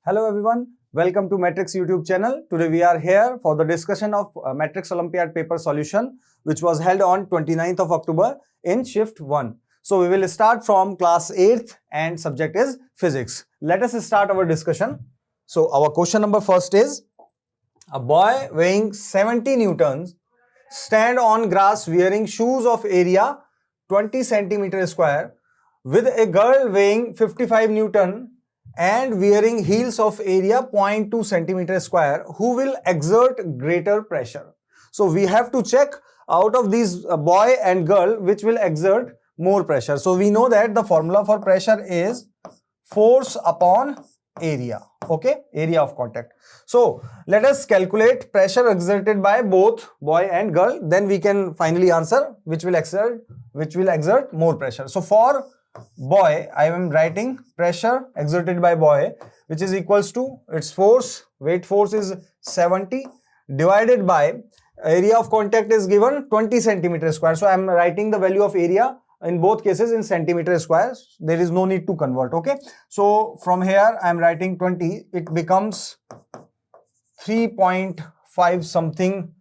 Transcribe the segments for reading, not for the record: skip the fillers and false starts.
Hello everyone, welcome to Matrix YouTube channel. Today we are here for the discussion of Matrix Olympiad paper solution which was held on 29th of October in shift 1. So we will start from class 8th and subject is physics. Let us start our discussion. So our question number first is, a boy weighing 70 newtons stand on grass wearing shoes of area 20 centimeter square with a girl weighing 55 newton and wearing heels of area 0.2 centimeter square, who will exert greater pressure. So we have to check out of these boy and girl which will exert more pressure. So we know that the formula for pressure is force upon area. Okay, area of contact. So let us calculate pressure exerted by both boy and girl. Then we can finally answer which will exert more pressure. So for boy, I am writing pressure exerted by boy, which is equals to its force, weight force is 70 divided by area of contact is given 20 centimeter square. So I am writing the value of area in both cases in centimeter square. There is no need to convert. Okay, so from here I am writing 20, it becomes 3.5 something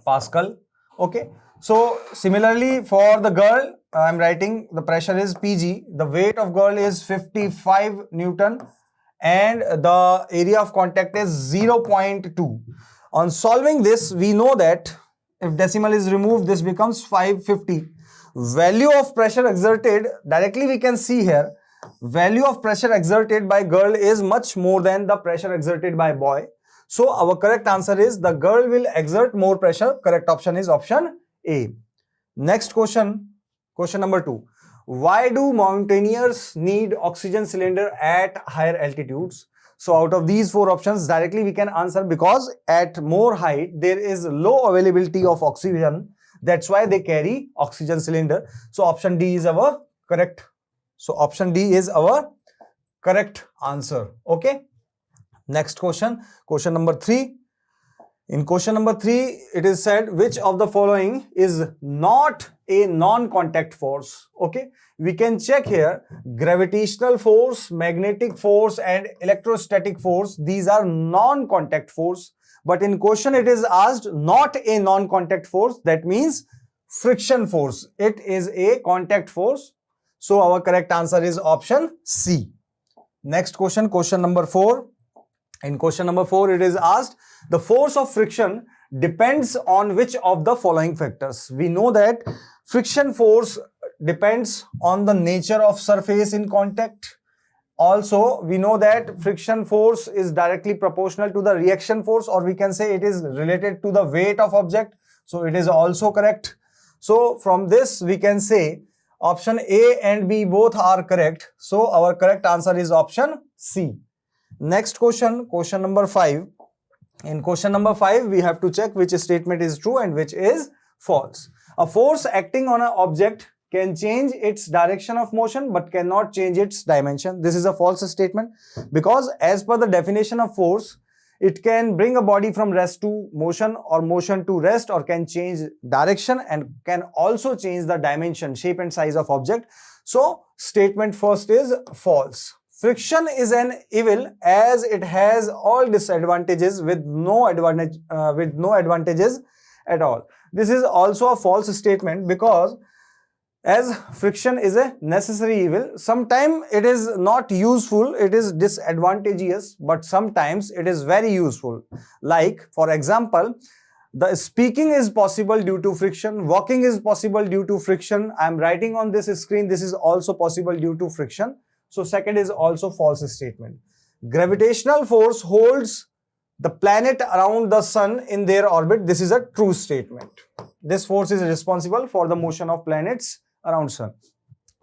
Pascal. Okay, so similarly for the girl, I am writing the pressure is PG, the weight of girl is 55 Newton and the area of contact is 0.2. On solving this, we know that if decimal is removed, this becomes 550. Value of pressure exerted, directly we can see here, value of pressure exerted by girl is much more than the pressure exerted by boy. So our correct answer is the girl will exert more pressure. Correct option is option A. Next question. Question number 2. Why do mountaineers need oxygen cylinder at higher altitudes? So out of these 4 options, directly we can answer because at more height, there is low availability of oxygen. That's why they carry oxygen cylinder. So option D is our correct. So option D is our correct answer. Okay. Next question. Question number 3. In question number 3, it is said which of the following is not a non-contact force. Okay, we can check here gravitational force, magnetic force and electrostatic force. These are non-contact force. But in question it is asked not a non-contact force. That means friction force. It is a contact force. So our correct answer is option C. Next question, question number 4. In question number 4, it is asked the force of friction depends on which of the following factors. We know that friction force depends on the nature of surface in contact. Also, we know that friction force is directly proportional to the reaction force, or we can say it is related to the weight of object. So it is also correct. So from this, we can say option A and B both are correct. So our correct answer is option C. Next question, question number 5. In question number 5, we have to check which statement is true and which is false. A force acting on an object can change its direction of motion but cannot change its dimension. This is a false statement because as per the definition of force, it can bring a body from rest to motion or motion to rest, or can change direction and can also change the dimension, shape and size of object. So statement first is false. Friction is an evil as it has all disadvantages with no advantages at all. This is also a false statement because as friction is a necessary evil, sometimes it is not useful, it is disadvantageous, but sometimes it is very useful. Like for example, the speaking is possible due to friction, walking is possible due to friction. I am writing on this screen, this is also possible due to friction. So second is also false statement. Gravitational force holds the planet around the sun in their orbit. This is a true statement. This force is responsible for the motion of planets around sun.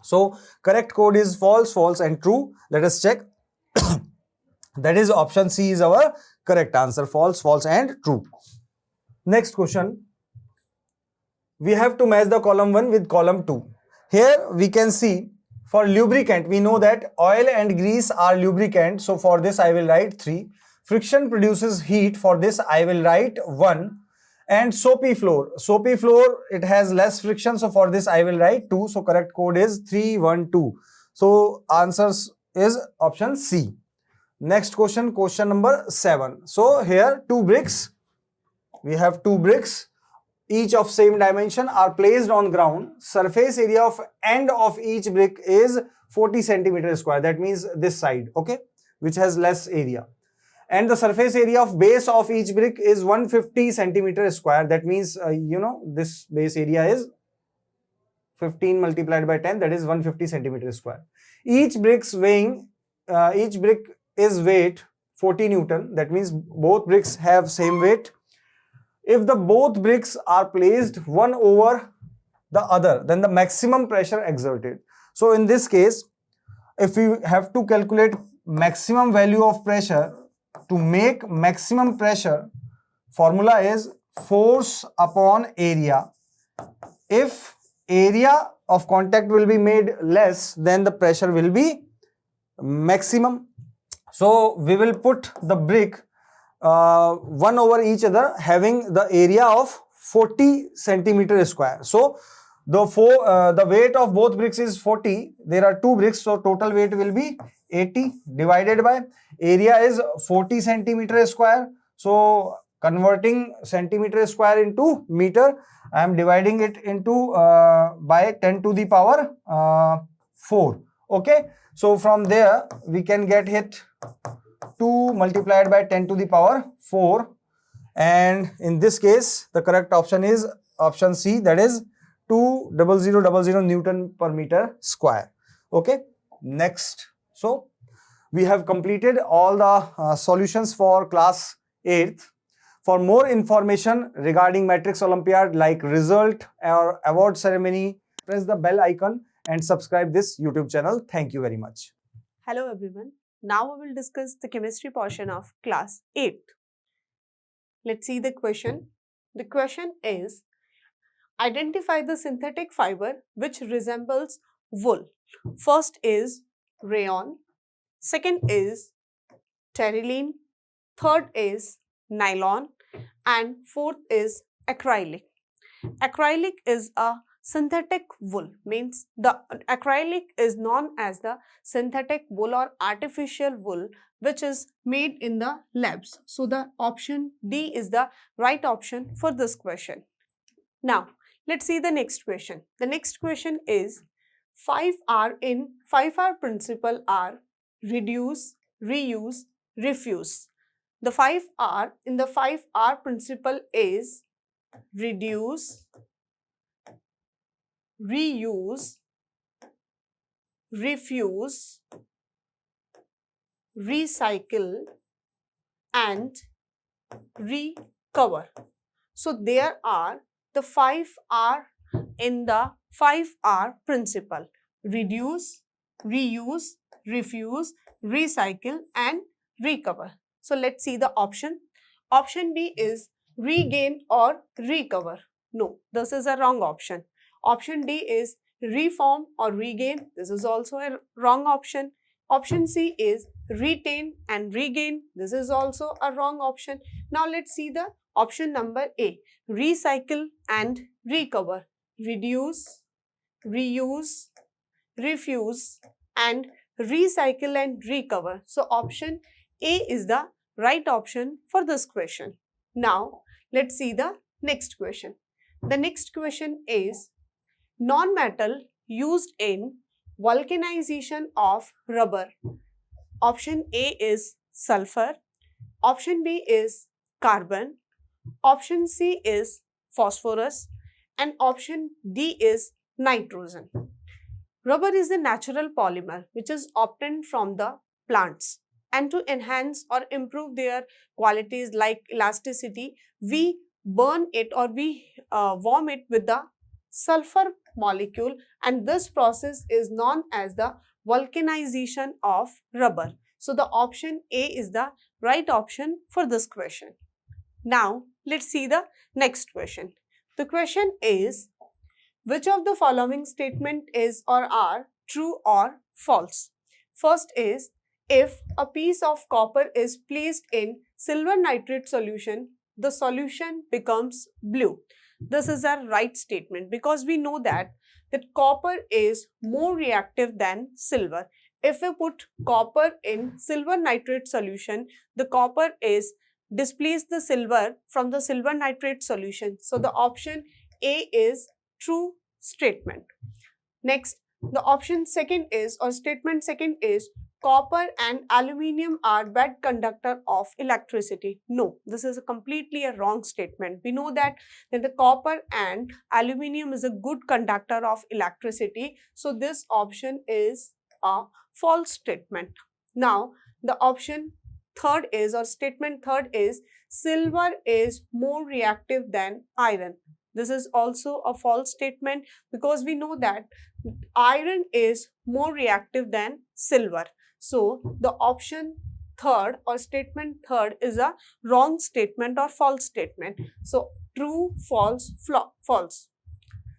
So correct code is false, false and true. Let us check. That is option C is our correct answer. False, false and true. Next question. We have to match the column 1 with column 2. Here we can see for lubricant, we know that oil and grease are lubricant. So for this I will write 3. Friction produces heat. For this I will write 1. And soapy floor. Soapy floor, it has less friction. So for this I will write 2. So correct code is 312. So answers is option C. Next question, question number 7. So here two bricks, we have two bricks, each of same dimension are placed on ground. Surface area of end of each brick is 40 centimeter square. That means this side, okay, which has less area. And the surface area of base of each brick is 150 centimeter square. That means, this base area is 15 multiplied by 10, that is 150 centimeter square. Each brick is weight 40 Newton. That means both bricks have same weight. If the both bricks are placed one over the other, then the maximum pressure exerted. So in this case, if we have to calculate maximum value of pressure, to make maximum pressure, formula is force upon area. If area of contact will be made less, then the pressure will be maximum. So we will put the brick one over each other having the area of 40 centimeter square. So the weight of both bricks is 40. There are two bricks, so total weight will be 80 divided by area is 40 centimeter square. So converting centimeter square into meter, I am dividing it into by 10 to the power 4. Okay, so from there we can get it 2 multiplied by 10 to the power 4, and in this case the correct option is option C, that is 20000 Newton per meter square. Okay, next. So we have completed all the solutions for class 8th. For more information regarding Matrix Olympiad, like result or award ceremony, press the bell icon and subscribe this YouTube channel. Thank you very much. Hello everyone. Now we will discuss the chemistry portion of class 8. Let's see the question. The question is, identify the synthetic fiber which resembles wool. First is rayon, second is terylene, third is nylon, and fourth is acrylic. Acrylic is a synthetic wool, means the acrylic is known as the synthetic wool or artificial wool which is made in the labs. So the option D is the right option for this question. Now let's see the next question. The next question is 5R in 5R principle are reduce, reuse, refuse. The 5R in the 5R principle is reduce, reuse, refuse, recycle, and recover. So there are the 5R in the 5R principle: reduce, reuse, refuse, recycle, and recover. So let's see the option. Option B is regain or recover. No, this is a wrong option. Option D is reform or regain. This is also a wrong option. Option C is retain and regain. This is also a wrong option. Now let's see the option number A, recycle and recover. Reduce, reuse, refuse, and recycle and recover. So option A is the right option for this question. Now let's see the next question. The next question is non-metal used in vulcanization of rubber. Option A is sulfur, option B is carbon, option C is phosphorus, and option D is nitrogen. Rubber is a natural polymer which is obtained from the plants, and to enhance or improve their qualities like elasticity, we burn it or we warm it with the sulfur molecule, and this process is known as the vulcanization of rubber. So the option A is the right option for this question. Now let's see the next question. The question is, which of the following statement is or are true or false? First is, if a piece of copper is placed in silver nitrate solution, the solution becomes blue. This is a right statement because we know that copper is more reactive than silver, if we put copper in silver nitrate solution, the copper is displace the silver from the silver nitrate solution. So the option A is true statement. Next, the option second is, or statement second is, copper and aluminium are bad conductor of electricity. No, this is completely a wrong statement. We know that the copper and aluminium is a good conductor of electricity. So this option is a false statement. Now, the option third is, or statement third is, silver is more reactive than iron. This is also a false statement because we know that iron is more reactive than silver. So the option third or statement third is a wrong statement or false statement. So true, false, false.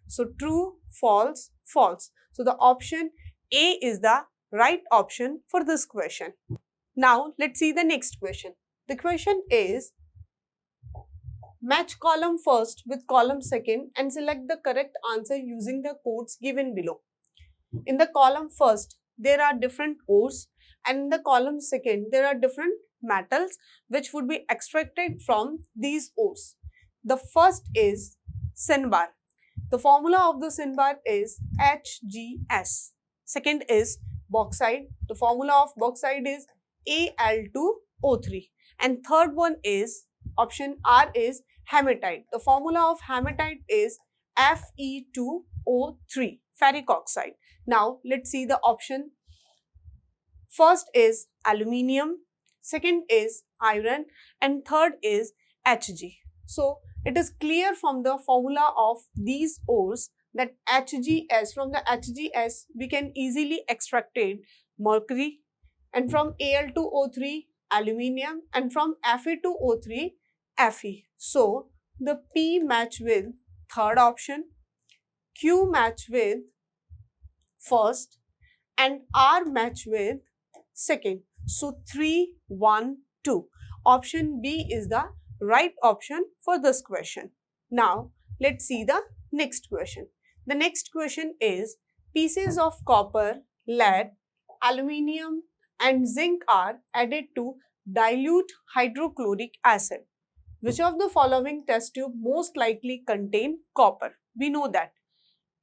So true, false, false. So the option A is the right option for this question. Now let's see the next question. The question is, match column first with column second and select the correct answer using the codes given below. In the column first, there are different ores, and in the column second, there are different metals which would be extracted from these ores. The first is cinnabar. The formula of the cinnabar is HGS. Second is bauxite. The formula of bauxite is Al2O3. And third one is, option R is hematite. The formula of hematite is Fe2O3, ferric oxide. Now, let's see the option. First is aluminium, second is iron, and third is Hg. So, it is clear from the formula of these ores that HGS, from the HGS, we can easily extracted mercury, and from Al2O3, aluminium, and from Fe2O3, Fe. So, the P match with third option, Q match with first, and R match with second. So 3, 1, 2. Option B is the right option for this question. Now let's see the next question. The next question is, pieces of copper, lead, aluminium and zinc are added to dilute hydrochloric acid. Which of the following test tube most likely contain copper? We know that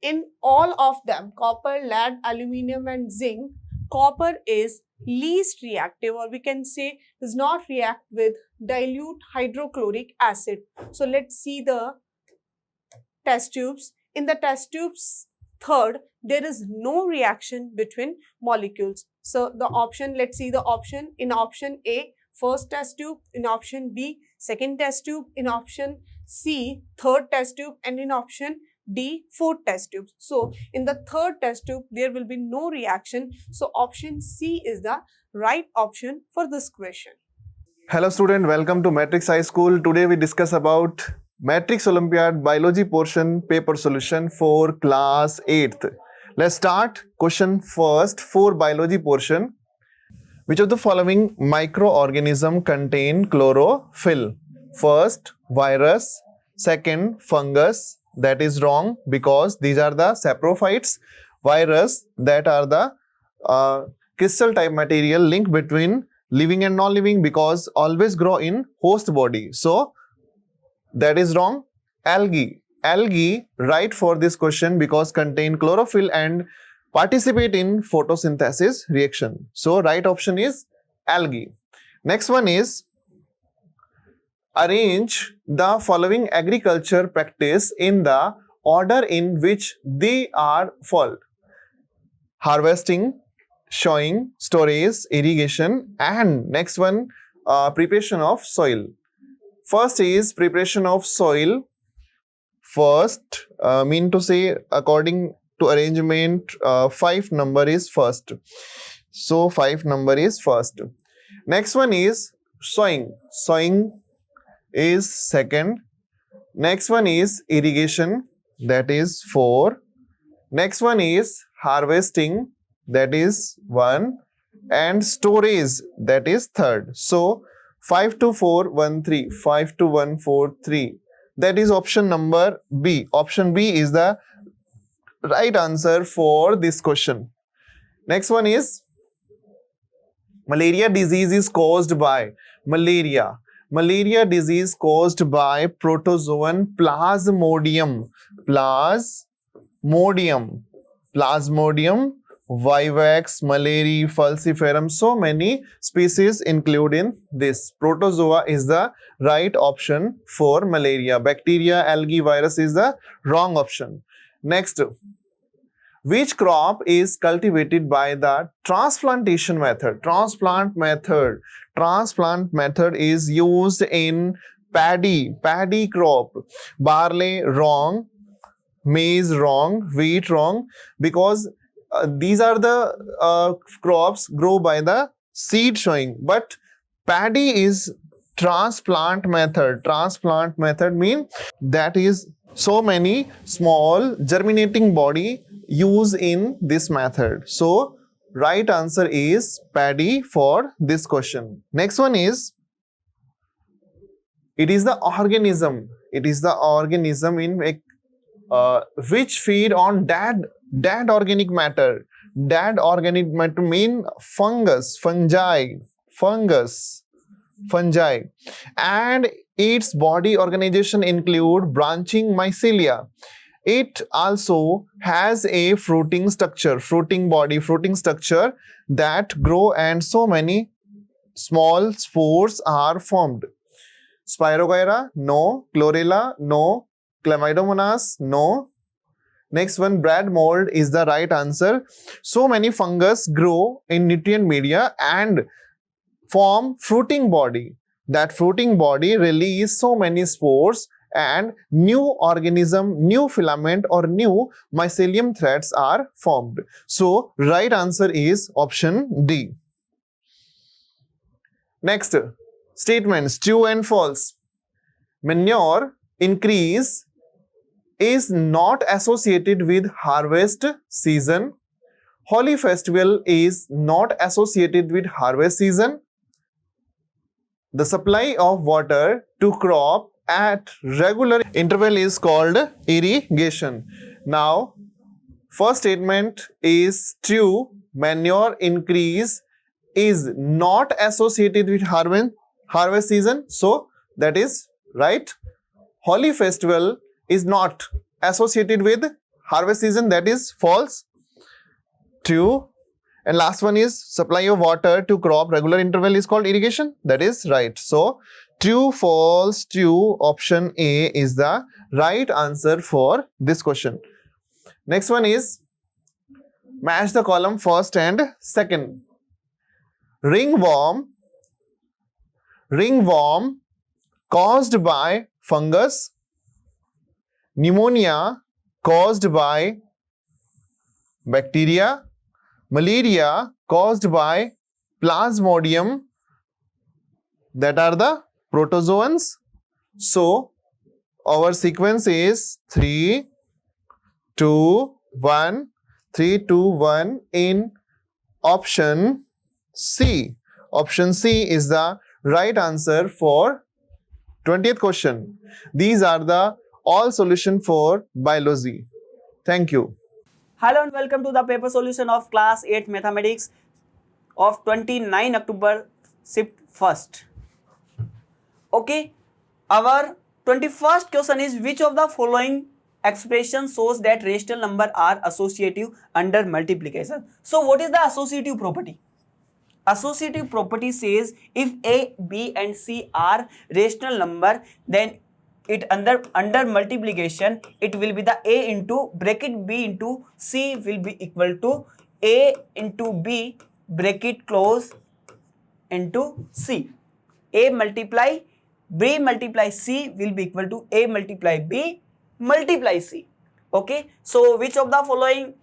in all of them, copper, lead, aluminium and zinc, copper is least reactive, or we can say does not react with dilute hydrochloric acid. So let's see the test tubes. In the test tubes third, there is no reaction between molecules. So the option, let's see the option. In option A, first test tube. In option B, second test tube. In option C, third test tube. And in option D, fourth test tube. So in the third test tube, there will be no reaction. So option C is the right option for this question. Hello student, welcome to Matrix High School. Today we discuss about Matrix Olympiad Biology portion paper solution for class 8th. Let's start. Question first for biology portion. Which of the following microorganism contain chlorophyll? First, virus. Second, fungus. That is wrong because these are the saprophytes. Virus, that are the crystal type material link between living and non-living because always grow in host body. So that is wrong. Algae. Algae, right for this question because contain chlorophyll and participate in photosynthesis reaction. So right option is algae. Next one is, arrange the following agriculture practice in the order in which they are followed. Harvesting, sowing, storage, irrigation, and next one, preparation of soil. First is preparation of soil. First, mean to say according to arrangement, 5 number is first. So 5 number is first. Next one is sowing. Sowing is second. Next one is irrigation, that is 4. Next one is harvesting, that is 1. And storage, that is third. So 5 to 4, 1, 3. 5 to 1, 4, 3. That is option number B. Option B is the right answer for this question. Next one is Malaria disease is caused by malaria disease caused by protozoan plasmodium vivax malariae falciparum. So many species include in this. Protozoa is the right option for malaria. Bacteria, algae, virus is the wrong option. Next, which crop is cultivated by the transplantation method? Transplant method is used in paddy crop. Barley wrong, maize wrong, wheat wrong, because these are the crops grow by the seed sowing, but paddy is transplant method mean that is so many small germinating body use in this method. So right answer is paddy for this question. Next one is, it is the organism in which feed on dead organic matter. Dead organic matter mean fungi, and its body organization include branching mycelia. It also has a fruiting structure that grow, and so many small spores are formed. Spirogyra, no. Chlorella, no. Chlamydomonas, no. Next one, bread mold is the right answer. So many fungus grow in nutrient media and form fruiting body. That fruiting body release so many spores, and new organism, new filament or new mycelium threads are formed. So right answer is option D. Next, statements true and false. Manure increase is not associated with harvest season. Holi festival is not associated with harvest season. The supply of water to crop at regular interval is called irrigation. Now, first statement is true. Manure increase is not associated with harvest season. So that is right. Holi festival is not associated with harvest season. That is false. True. And last one is supply of water to crop regular interval is called irrigation. That is right. So true, false, true. Option A is the right answer for this question. Next one is match the column first and second. Ringworm caused by fungus. Pneumonia caused by bacteria. Malaria caused by plasmodium, that are the protozoans. So our sequence is 3, 2, 1, 3, 2, 1 in option C. Option C is the right answer for 20th question. These are the all solution for biology. Thank you. Hello and welcome to the paper solution of class 8 mathematics of 29 October shift first. Okay, our 21st question is, which of the following expression shows that rational number are associative under multiplication? So what is the associative property? Associative property says if A, B and C are rational number, then it under multiplication it will be the A into bracket B into C will be equal to A into B bracket close into C. A multiply B multiply C will be equal to A multiply B multiply C. Okay, so which of the following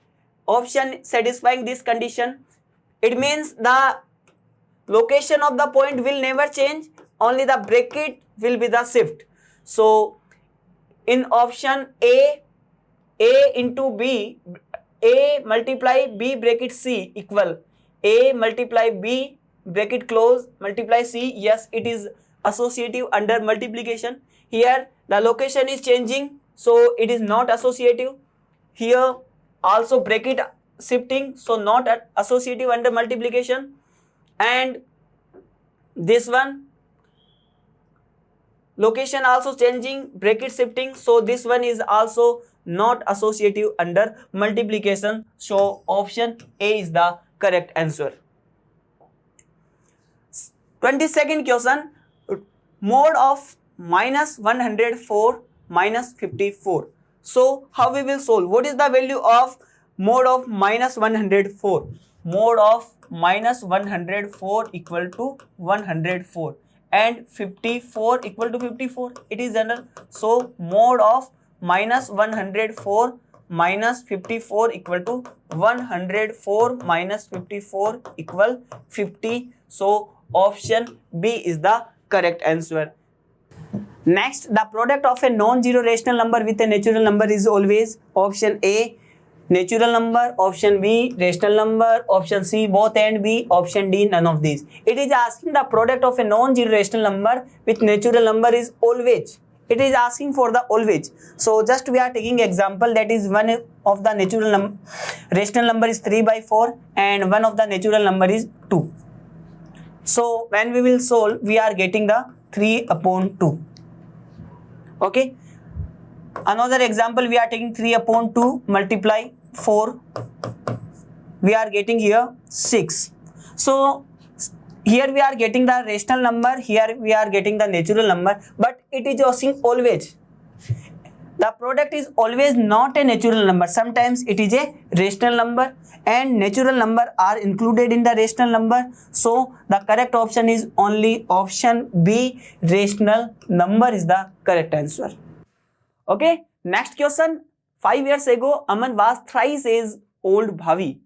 option satisfying this condition? It means the location of the point will never change, only the bracket will be the shift. So in option A into B, A multiply B bracket C equal A multiply B bracket close multiply C. Yes, it is associative under multiplication. Here the location is changing, so it is not associative. Here also bracket shifting, so not associative under multiplication. and this one location also changing, bracket shifting, so this one is also not associative under multiplication, so option A is the correct answer. 22nd question, mode of minus 104 minus 54. So how we will solve? What is the value of mode of minus 104? Mode of minus 104 equal to 104 and 54 equal to 54. It is general. So mode of minus 104 minus 54 equal to 104 minus 54 equal 50. So option B is the correct answer. Next, the product of a non-zero rational number with a natural number is always option A natural number, option B rational number, option C both A and B, option D none of these. It is asking the product of a non-zero rational number with natural number is always. It is asking for the always. So just we are taking example, that is one of the natural rational number is 3/4 and one of the natural number is 2. So when we will solve, we are getting the 3/2. Okay. Another example, we are taking 3/2 multiply 4. We are getting here 6. So here we are getting the rational number, here we are getting the natural number, but it is asking always. The product is always not a natural number. Sometimes it is a rational number and natural number are included in the rational number. So the correct option is only option B, rational number is the correct answer. Okay, next question. 5 years ago, Aman was thrice as old Bhavi.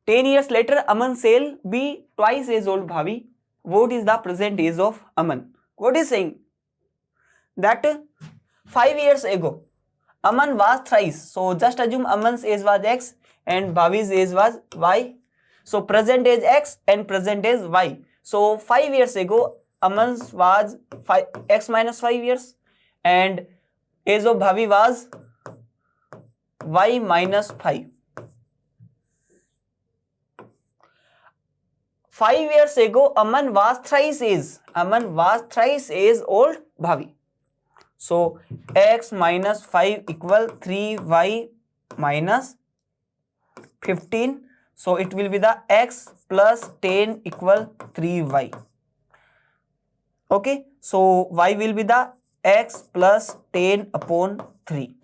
10 years later, Aman shall be twice as old Bhavi. What is the present age of Aman? What is saying? That 5 years ago, Aman was thrice. So just assume Aman's age was X and Bhavi's age was Y. So present age X and present age Y. So 5 years ago, Aman's was X minus 5 years and age of Bhavi was Y minus 5. 5 years ago, Aman was thrice age. Aman was thrice age old Bhavi. So X minus 5 equal 3Y minus 15. So it will be the X plus 10 equal 3Y. Okay. So Y will be the X plus 10 upon 3.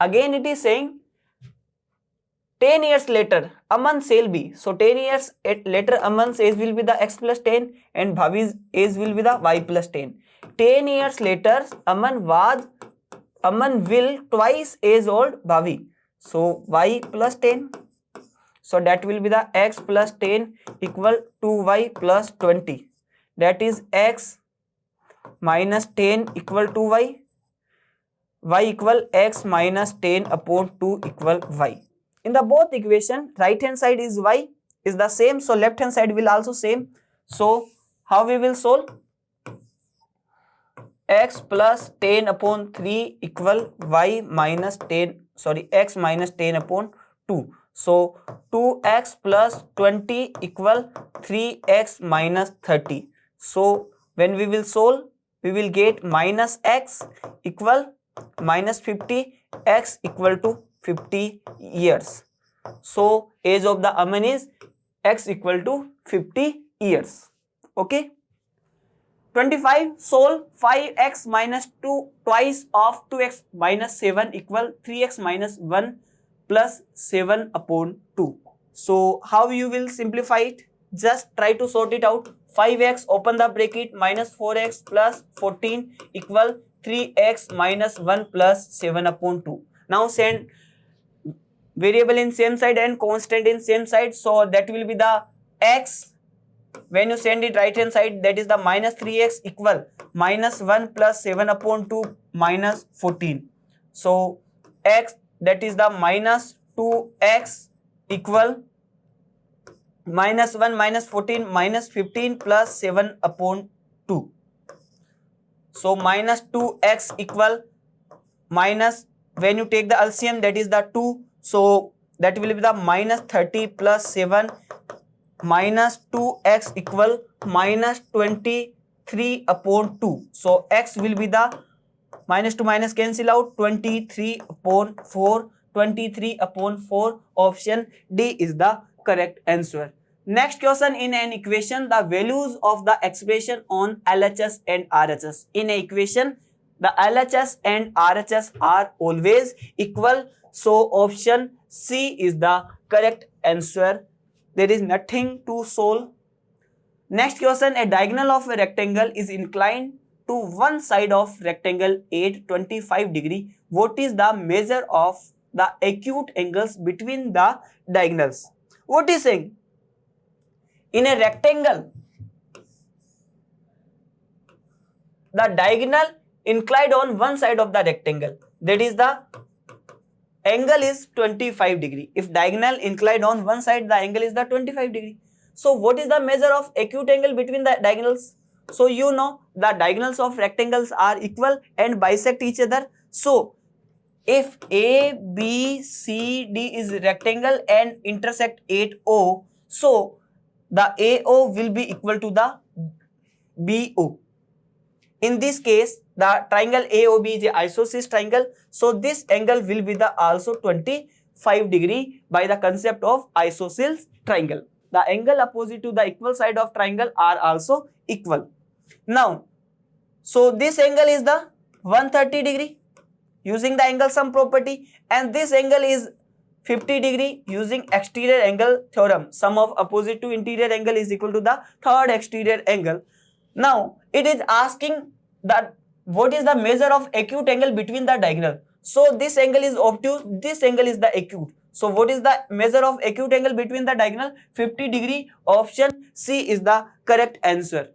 Again it is saying 10 years later Aman shall be. So 10 years later Aman's age will be the X plus 10 and Bhavi's age will be the Y plus 10. 10 years later Aman will twice age old Bhavi. So Y plus 10. So that will be the X plus 10 equal 2Y plus 20. That is X minus 10 equal to Y. Y equal X minus 10 upon 2 equal Y. In the both equation, right hand side is Y is the same. So left hand side will also same. So how we will solve? X plus 10 upon 3 equal Y minus 10, sorry, X minus 10 upon 2. So 2X plus 20 equal 3X minus 30. So when we will solve, we will get minus X equal minus 50, X equal to 50 years. So age of the Aman is X equal to 50 years. Okay. 25, solve 5x minus 2 twice of 2x minus 7 equal 3x minus 1 plus 7 upon 2. So how you will simplify it? Just try to sort it out. 5x open the bracket minus 4x plus 14 equal 3x minus 1 plus 7 upon 2. Now send variable in same side and constant in same side. So that will be the x. When you send it right hand side, that is the minus 3x equal minus 1 plus 7 upon 2 minus 14. So x, that is the minus 2x equal minus 1 minus 14 minus 15 plus 7 upon 2. So minus 2x equal minus, when you take the LCM, that is the 2. So that will be the minus 30 plus 7 minus 2x equal minus 23 upon 2. So x will be the minus to minus cancel out, 23 upon 4. 23 upon 4. Option D is the correct answer. Next question, in an equation, the values of the expression on LHS and RHS. In an equation, the LHS and RHS are always equal. So option C is the correct answer. There is nothing to solve. Next question, a diagonal of a rectangle is inclined to one side of rectangle at 25 degree. What is the measure of the acute angles between the diagonals? What is saying? In a rectangle, the diagonal inclined on one side of the rectangle, that is the angle is 25 degree. If diagonal inclined on one side, the angle is the 25 degree. So what is the measure of acute angle between the diagonals? So you know the diagonals of rectangles are equal and bisect each other. So if A, B, C, D is rectangle and intersect at O, so the AO will be equal to the BO. In this case, the triangle AOB is an isosceles triangle. So this angle will be the also 25 degree by the concept of isosceles triangle. The angle opposite to the equal side of triangle are also equal. Now, so this angle is the 130 degree using the angle sum property, and this angle is 50 degree using exterior angle theorem. Sum of opposite to interior angle is equal to the third exterior angle. Now it is asking that what is the measure of acute angle between the diagonal. So this angle is obtuse, this angle is the acute. So what is the measure of acute angle between the diagonal? 50 degree. Option C is the correct answer.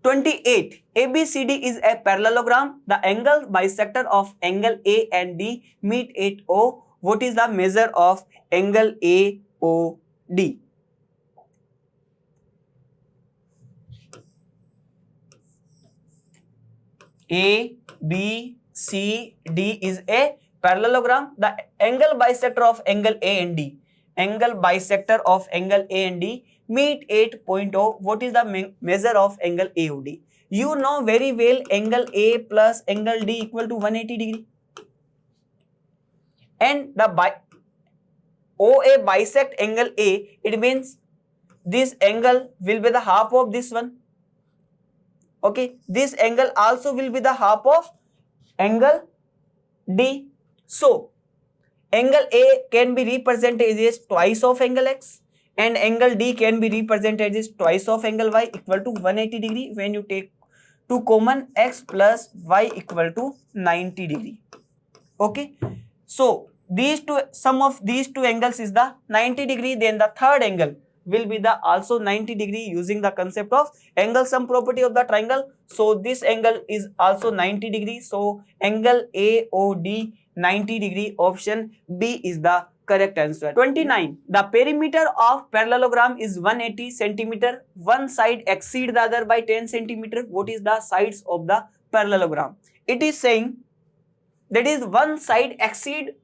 28. ABCD is a parallelogram. The angle bisector of angle A and D meet at O. What is the measure of angle AOD? A, B, C, D is a parallelogram. The angle bisector of angle A and D. Angle bisector of angle A and D meet at point O. What is the measure of angle AOD? You know very well angle A plus angle D equal to 180 degree. And the OA bisect angle A, it means this angle will be the half of this one. Okay, this angle also will be the half of angle D. So angle A can be represented as twice of angle X, and angle D can be represented as twice of angle Y equal to 180 degree when you take 2 common, X plus Y equal to 90 degree. Okay, so these two, sum of these two angles is the 90 degree, then the third angle will be the also 90 degree using the concept of angle sum property of the triangle. So this angle is also 90 degree. So angle AOD 90 degree. Option B is the correct answer. 29. The perimeter of parallelogram is 180 centimeter. One side exceed the other by 10 centimeter. What is the sides of the parallelogram? It is saying that is one side exceed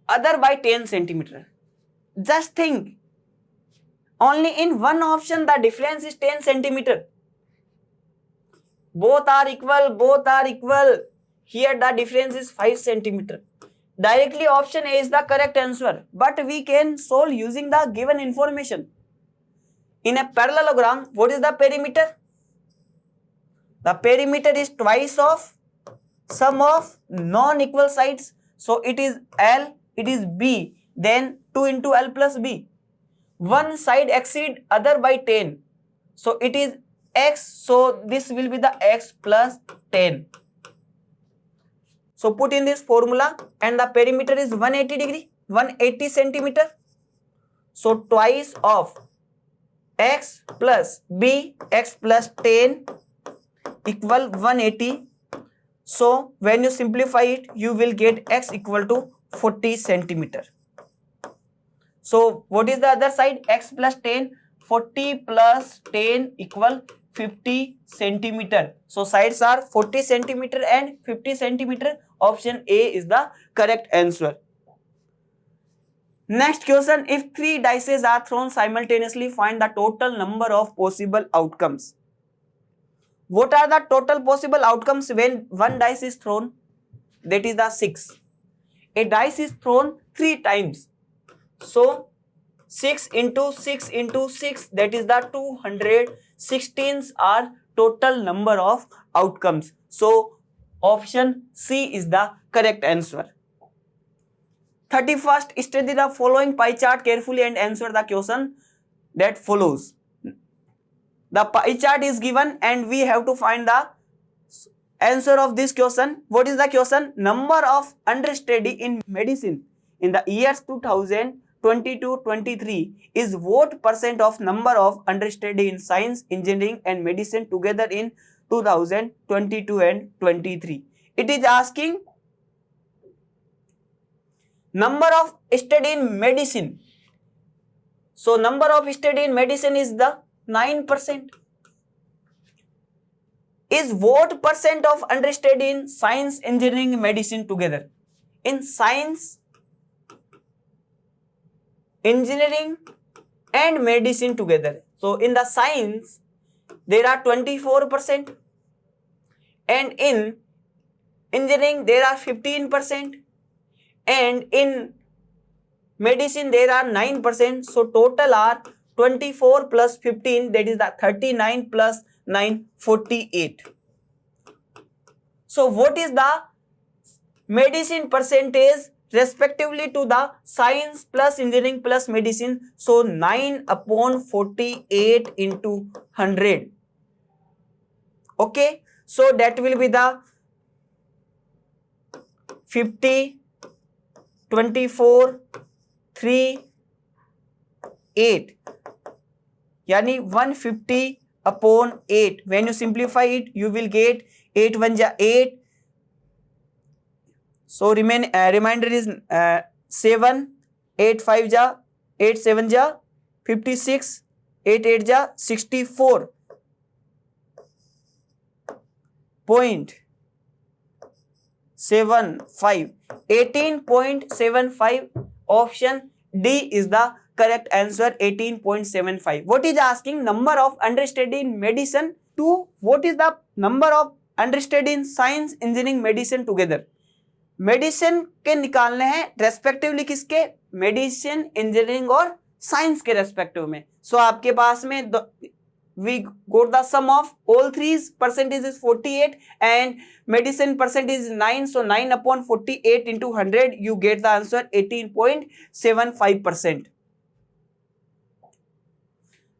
other by 10 centimeter. Just think, only in one option the difference is 10 centimeter. Both are equal, both are equal. Here the difference is 5 centimeter. Directly option A is the correct answer, but we can solve using the given information. In a parallelogram, what is the perimeter? The perimeter is twice of sum of non-equal sides. So it is L, it is B, then 2 into L plus B. One side exceed other by 10. So it is X, so this will be the X plus 10. So put in this formula, and the perimeter is 180 degree, 180 centimeter. So twice of X plus B, X plus 10 equal 180. So when you simplify it, you will get X equal to 40 centimeter. So what is the other side? X plus 10, 40 plus 10 equal 50 centimeter. So sides are 40 centimeter and 50 centimeter. Option A is the correct answer. Next question, if 3 dices are thrown simultaneously, find the total number of possible outcomes. What are the total possible outcomes when one dice is thrown? That is the 6. A dice is thrown 3 times. So 6 into 6 into 6, that is the 216 are total number of outcomes. So option C is the correct answer. 31st, study the following pie chart carefully and answer the question that follows. The pie chart is given and we have to find the answer of this question. What is the question? Number of understudy in medicine in the years 2022-23 is what percent of number of understudy in science, engineering and medicine together in 2022 and 23. It is asking number of study in medicine. So number of study in medicine is the 9%. Is what percent of understudy in science, engineering, medicine together? In science, engineering and medicine together. So in the science there are 24% and in engineering there are 15%. And in medicine there are 9%. So total are 24 plus 15, that is the 39 plus 9, 48. So what is the medicine percentage respectively to the science plus engineering plus medicine? So 9 upon 48 into 100. Okay, so that will be the 50, 24, 3, 8, यानी 150 upon 8. When you simplify it, you will get 8 1 ja 8. So remainder is 7, 8 5 ja 8 7 ja 56, 8 8 ja 64.75. 18.75. Option D is the correct answer. 18.75. What is asking? Number of understudy in medicine to what is the number of understudy in science, engineering, medicine together? Medicine के निकालने हैं respectively किसके? Medicine, engineering और science के respective में. सो आपके पास में we got the sum of all three's percentage is 48 and medicine percentage is 9. So 9 upon 48 into 100, you get the answer 18.75%.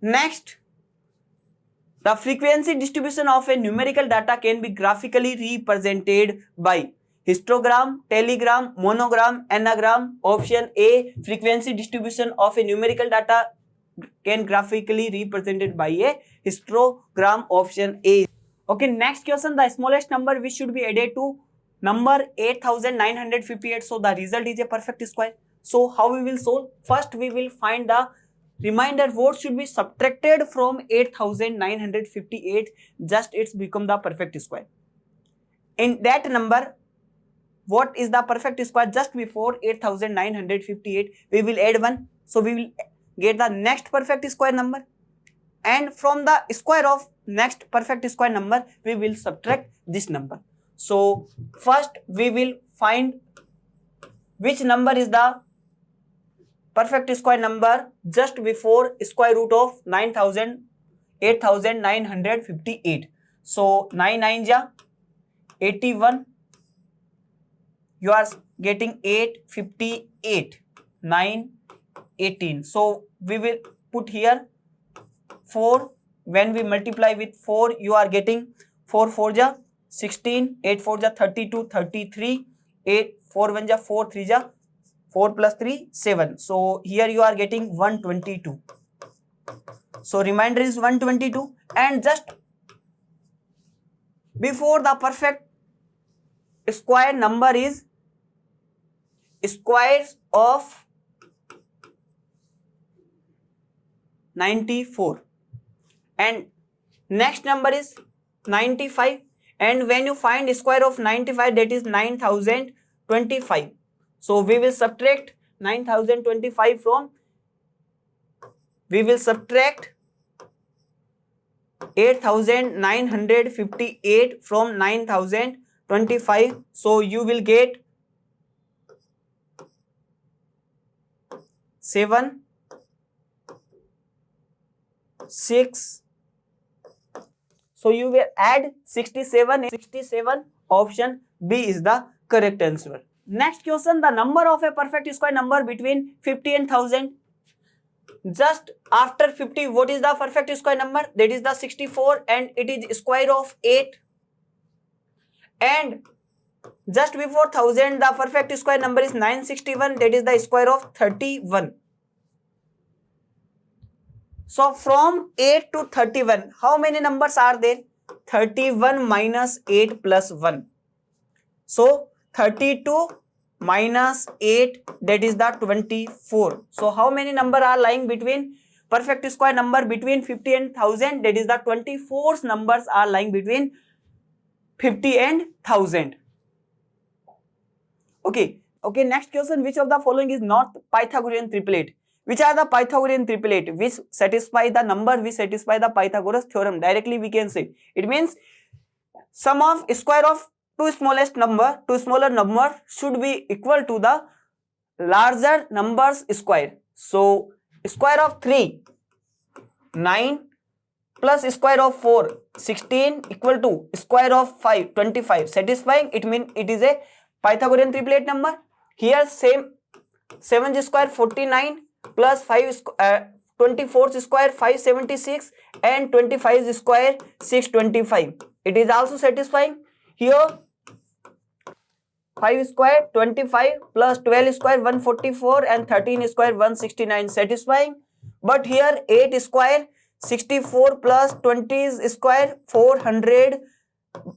Next, the frequency distribution of a numerical data can be graphically represented by histogram, telegram, monogram, anagram. Option A, frequency distribution of a numerical data can graphically represented by a histogram. Option A. Okay, next question, the smallest number which should be added to number 8958. So the result is a perfect square. So how we will solve? First we will find the remainder, what should be subtracted from 8958, just it's become the perfect square. In that number, what is the perfect square? Just before 8958 we will add 1. So we will get the next perfect square number, and from the square of next perfect square number we will subtract this number. So first we will find which number is the perfect square number just before square root of 8958. So 9 9 ja 81, you are getting 858, 9 18. So we will put here 4. When we multiply with 4, you are getting 4 4 ja 16, 8 4 ja 32, 33, 8 4 1 ja 4, 3 ja 4 plus 3 7. So here you are getting 122. So remainder is 122, and just before the perfect square number is squares of 94, and next number is 95, and when you find square of 95, that is 9025. So we will subtract 9025 from, we will subtract 8958 from 9025. So you will get 7, 6. So you will add 67. 67. Option B is the correct answer. Next question, the number of a perfect square number between 50 and 1000. Just after 50, what is the perfect square number? That is the 64, and it is square of 8. And just before 1000, the perfect square number is 961, that is the square of 31. So from 8 to 31, how many numbers are there? 31 minus 8 plus 1. So 32 minus 8, that is the 24. So how many numbers are lying between perfect square number between 50 and 1000? That is the 24 numbers are lying between 50 and 1000. Okay, next question, which of the following is not Pythagorean triplet? Which are the Pythagorean triplet which satisfy the number, which satisfy the Pythagoras theorem? Directly we can say, it means sum of square of two smaller number should be equal to the larger numbers square. So square of 3, 9, plus square of 4, 16, equal to square of 5, 25. Satisfying, it means it is a Pythagorean triplet number. Here same 7 square 49 plus 24 square 576 and 25 square 625. It is also satisfying. Here 5 square 25 plus 12 square 144 and 13 square 169, satisfying. But here 8 square 64 plus 20 square 400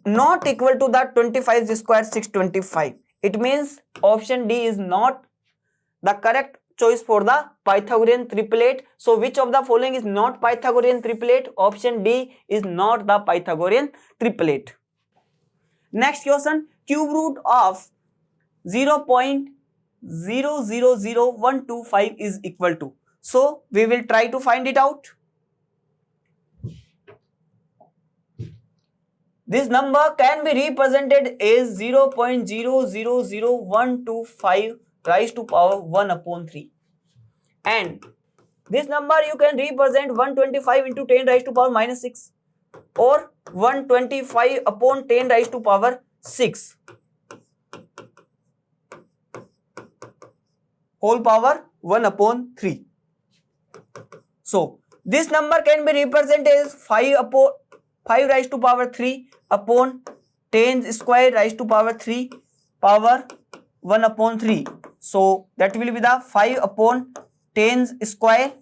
not equal to the 25 square 625. It means option D is not the correct choice for the Pythagorean triplet. So which of the following is not Pythagorean triplet? Option D is not the Pythagorean triplet. Next question, cube root of 0.000125 is equal to. So we will try to find it out. This number can be represented as 0.000125 raised to power 1 upon 3. And this number you can represent 125 into 10 raised to power minus 6 or 125 upon 10 raised to power 6 whole power 1 upon 3. So this number can be represented as 5 raised to power 3 upon 10 square raised to power 3 power 1 upon 3. So that will be the 5 upon 10 square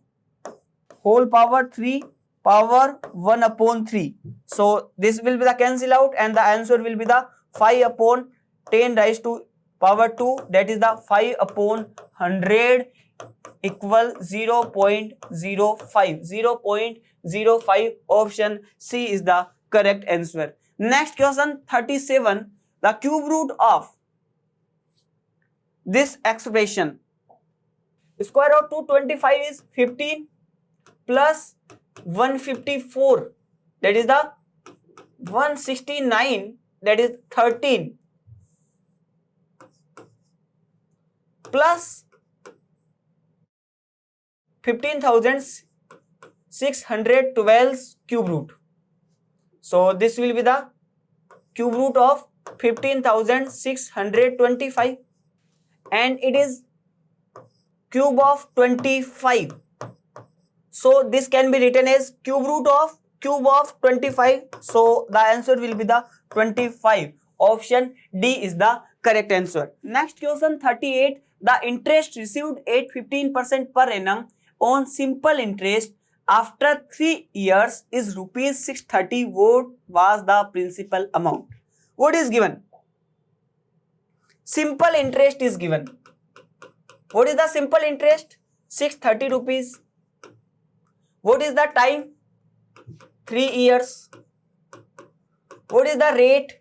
whole power 3 power 1 upon 3. So this will be the cancel out and the answer will be the 5 upon 10 raised to power 2, that is the 5 upon 100 equal 0.05. 0.05. Option C is the correct answer. Next question 37. The cube root of this expression, square root of 225 is 15 plus 154, that is the 169, that is 13 plus 15,612 cube root. So this will be the cube root of 15,625 and it is cube of 25. So this can be written as cube of 25. So the answer will be the 25. Option D is the correct answer. Next question 38. The interest received at 15% per annum on simple interest after 3 years is rupees 630. What was the principal amount? What is given? Simple interest is given. What is the simple interest? 630 rupees. What is the time? 3 years. What is the rate?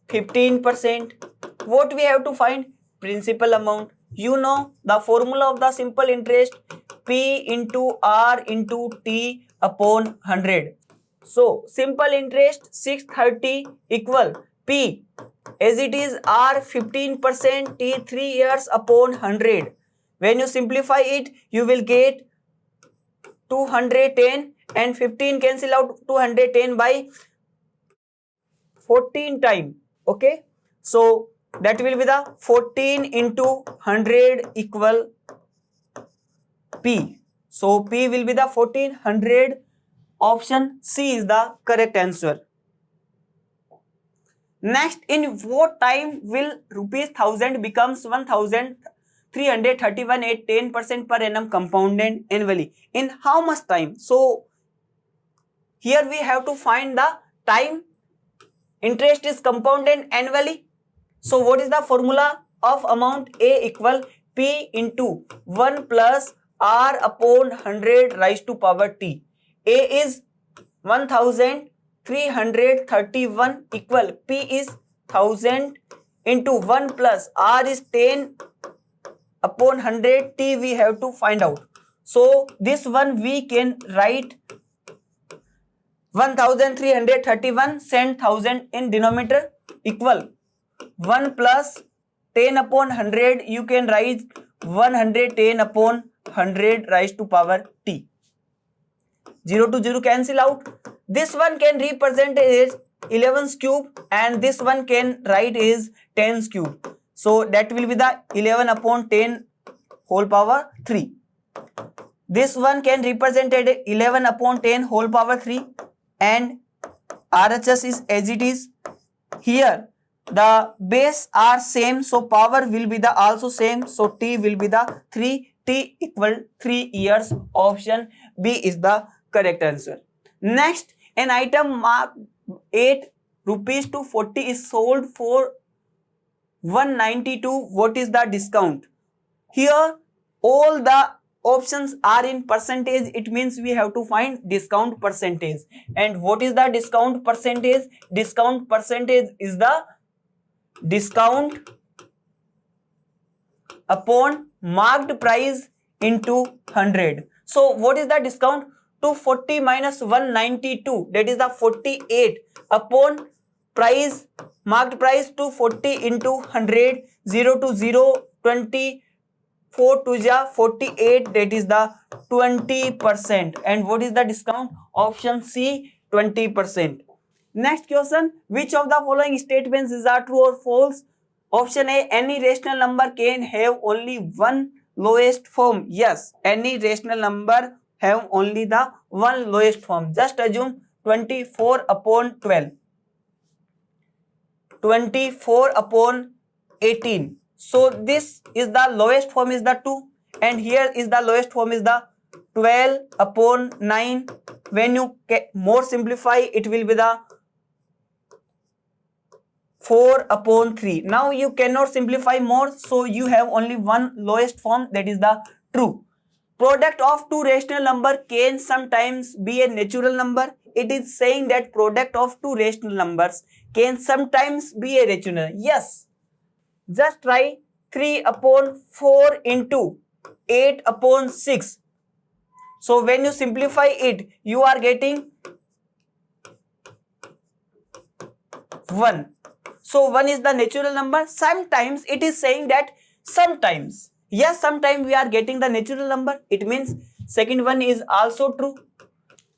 15%. What we have to find? Principal amount. you know the formula of the simple interest, P into R into T upon 100. So simple interest 630 equal P as it is R 15%, T 3 years upon 100. When you simplify it, you will get 210 and 15 cancel out 210 by 14 time. Okay, so that will be the 14 into 100 equal P. So P will be the 1400. Option C is the correct answer. Next, in what time will rupees 1000 becomes 1331 at 10% per annum compounded annually? In how much time? So here we have to find the time. Interest is compounded annually. So what is the formula of amount A equal P into 1 plus R upon 100 raised to power T. A is 1331 equal P is 1000 into 1 plus R is 10 upon 100, T we have to find out. So this one we can write 1331 send 1000 in denominator equal 1 plus 10 upon 100, you can write 110 upon 100 raised to power T. 0 to 0 cancel out. This one can represent as 11's cube and this one can write is 10's cube. So that will be the 11 upon 10 whole power 3. This one can represent as 11 upon 10 whole power 3 and RHS is as it is. Here the base are same, so power will be the also same, so T will be the 3. T equal 3 years. Option B is the correct answer. Next, an item marked 8 rupees to 40 is sold for 192. What is the discount? Here all the options are in percentage. It means we have to find discount percentage. And what is the discount percentage? Discount percentage is the discount upon marked price into 100. So what is the discount? 240 minus 192, that is the 48 upon price, marked price 240 into 100, 0 to 0, 24 to ja 48, that is the 20%. And what is the discount? Option C, 20%. Next question, which of the following statements is are true or false? Option A, any rational number can have only one lowest form. Yes, any rational number have only the one lowest form. Just assume 24 upon 12, 24 upon 18. So this is the lowest form is the 2 and here is the lowest form is the 12 upon 9. When you more simplify, it will be the 4 upon 3. Now you cannot simplify more, so you have only one lowest form, that is the true. Product of two rational number can sometimes be a natural number. It is saying that product of two rational numbers can sometimes be a rational. Yes. Just try 3 upon 4 into 8 upon 6. So when you simplify it, you are getting 1. So 1 is the natural number. Sometimes it is saying that sometimes. Yes, sometimes we are getting the natural number. It means second one is also true.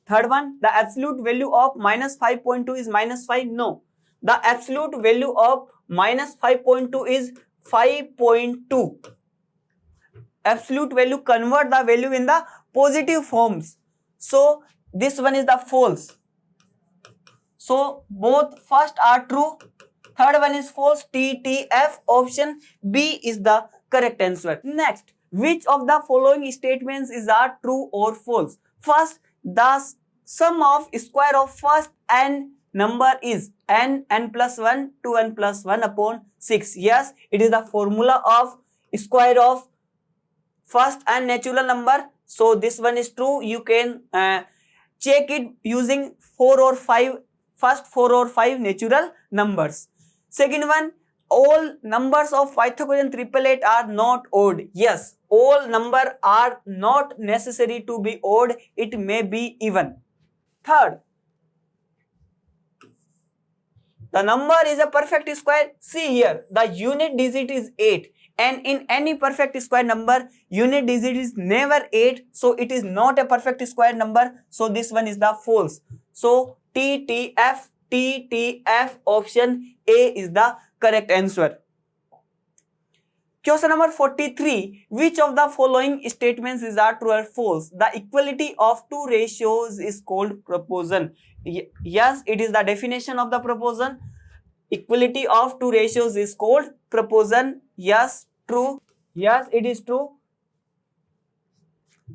Third one, the absolute value of minus 5.2 is minus 5. No. The absolute value of minus 5.2 is 5.2. Absolute value convert the value in the positive forms. So this one is the false. So both first are true. Third one is false. TTF. Option B is the correct answer. Next, which of the following statements is are true or false? First, the sum of square of first n number is n plus 1 to n plus 1 upon 6. Yes, it is the formula of square of first n natural number. So this one is true. You can check it using 4 or 5, first 4 or 5 natural numbers. Second one, all numbers of Pythagorean triplet are not odd. Yes, all numbers are not necessary to be odd. It may be even. Third, the number is a perfect square. See here, the unit digit is 8. And in any perfect square number, unit digit is never 8. So it is not a perfect square number. So this one is the false. So TTF option A is the correct answer. Question number 43. Which of the following statements is true or false? The equality of two ratios is called proportion. Yes, it is the definition of the proportion. Equality of two ratios is called proportion. Yes, true. Yes, it is true.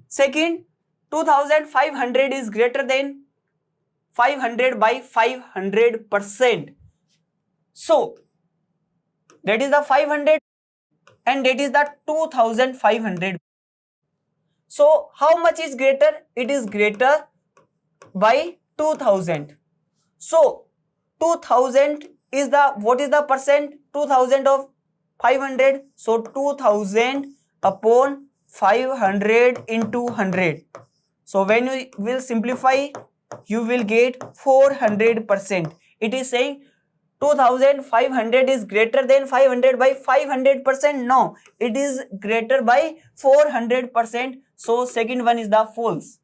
Second, 2500 is greater than 500 by 500%. So, that is the 500 and that is the 2500. So, how much is greater? It is greater by 2000. So, 2000 is the, what is the percent? 2000 of 500. So, 2000 upon 500 into 100. So, when you will simplify, you will get 400%. It is saying 2500 is greater than 500 by 500%. No, it is greater by 400%. So, second one is the false.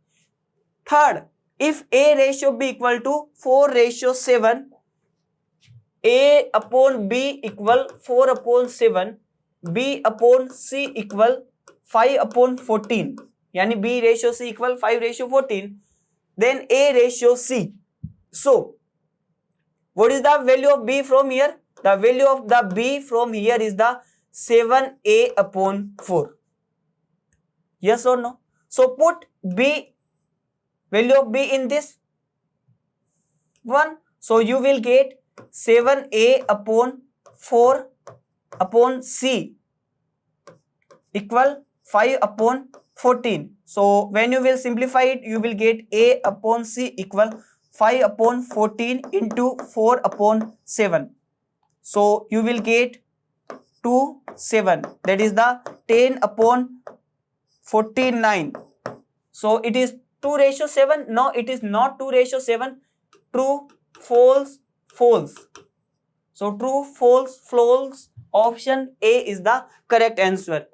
Third, if A ratio B equal to 4:7, A upon B equal 4 upon 7, B upon C equal 5 upon 14, yani B ratio C equal 5:14, then A ratio C. So, what is the value of B from here? The value of the B from here is the 7A upon 4. Yes or no? So, put B, value of B in this one. So, you will get 7A upon 4 upon C equal 5 upon 14. So, when you will simplify it, you will get A upon C equal 5 upon 14 into 4 upon 7. So, you will get 2, 7. That is the 10 upon 49. So, it is 2:7. No, it is not 2:7. True, false, false. So, true, false, false. Option A is the correct answer.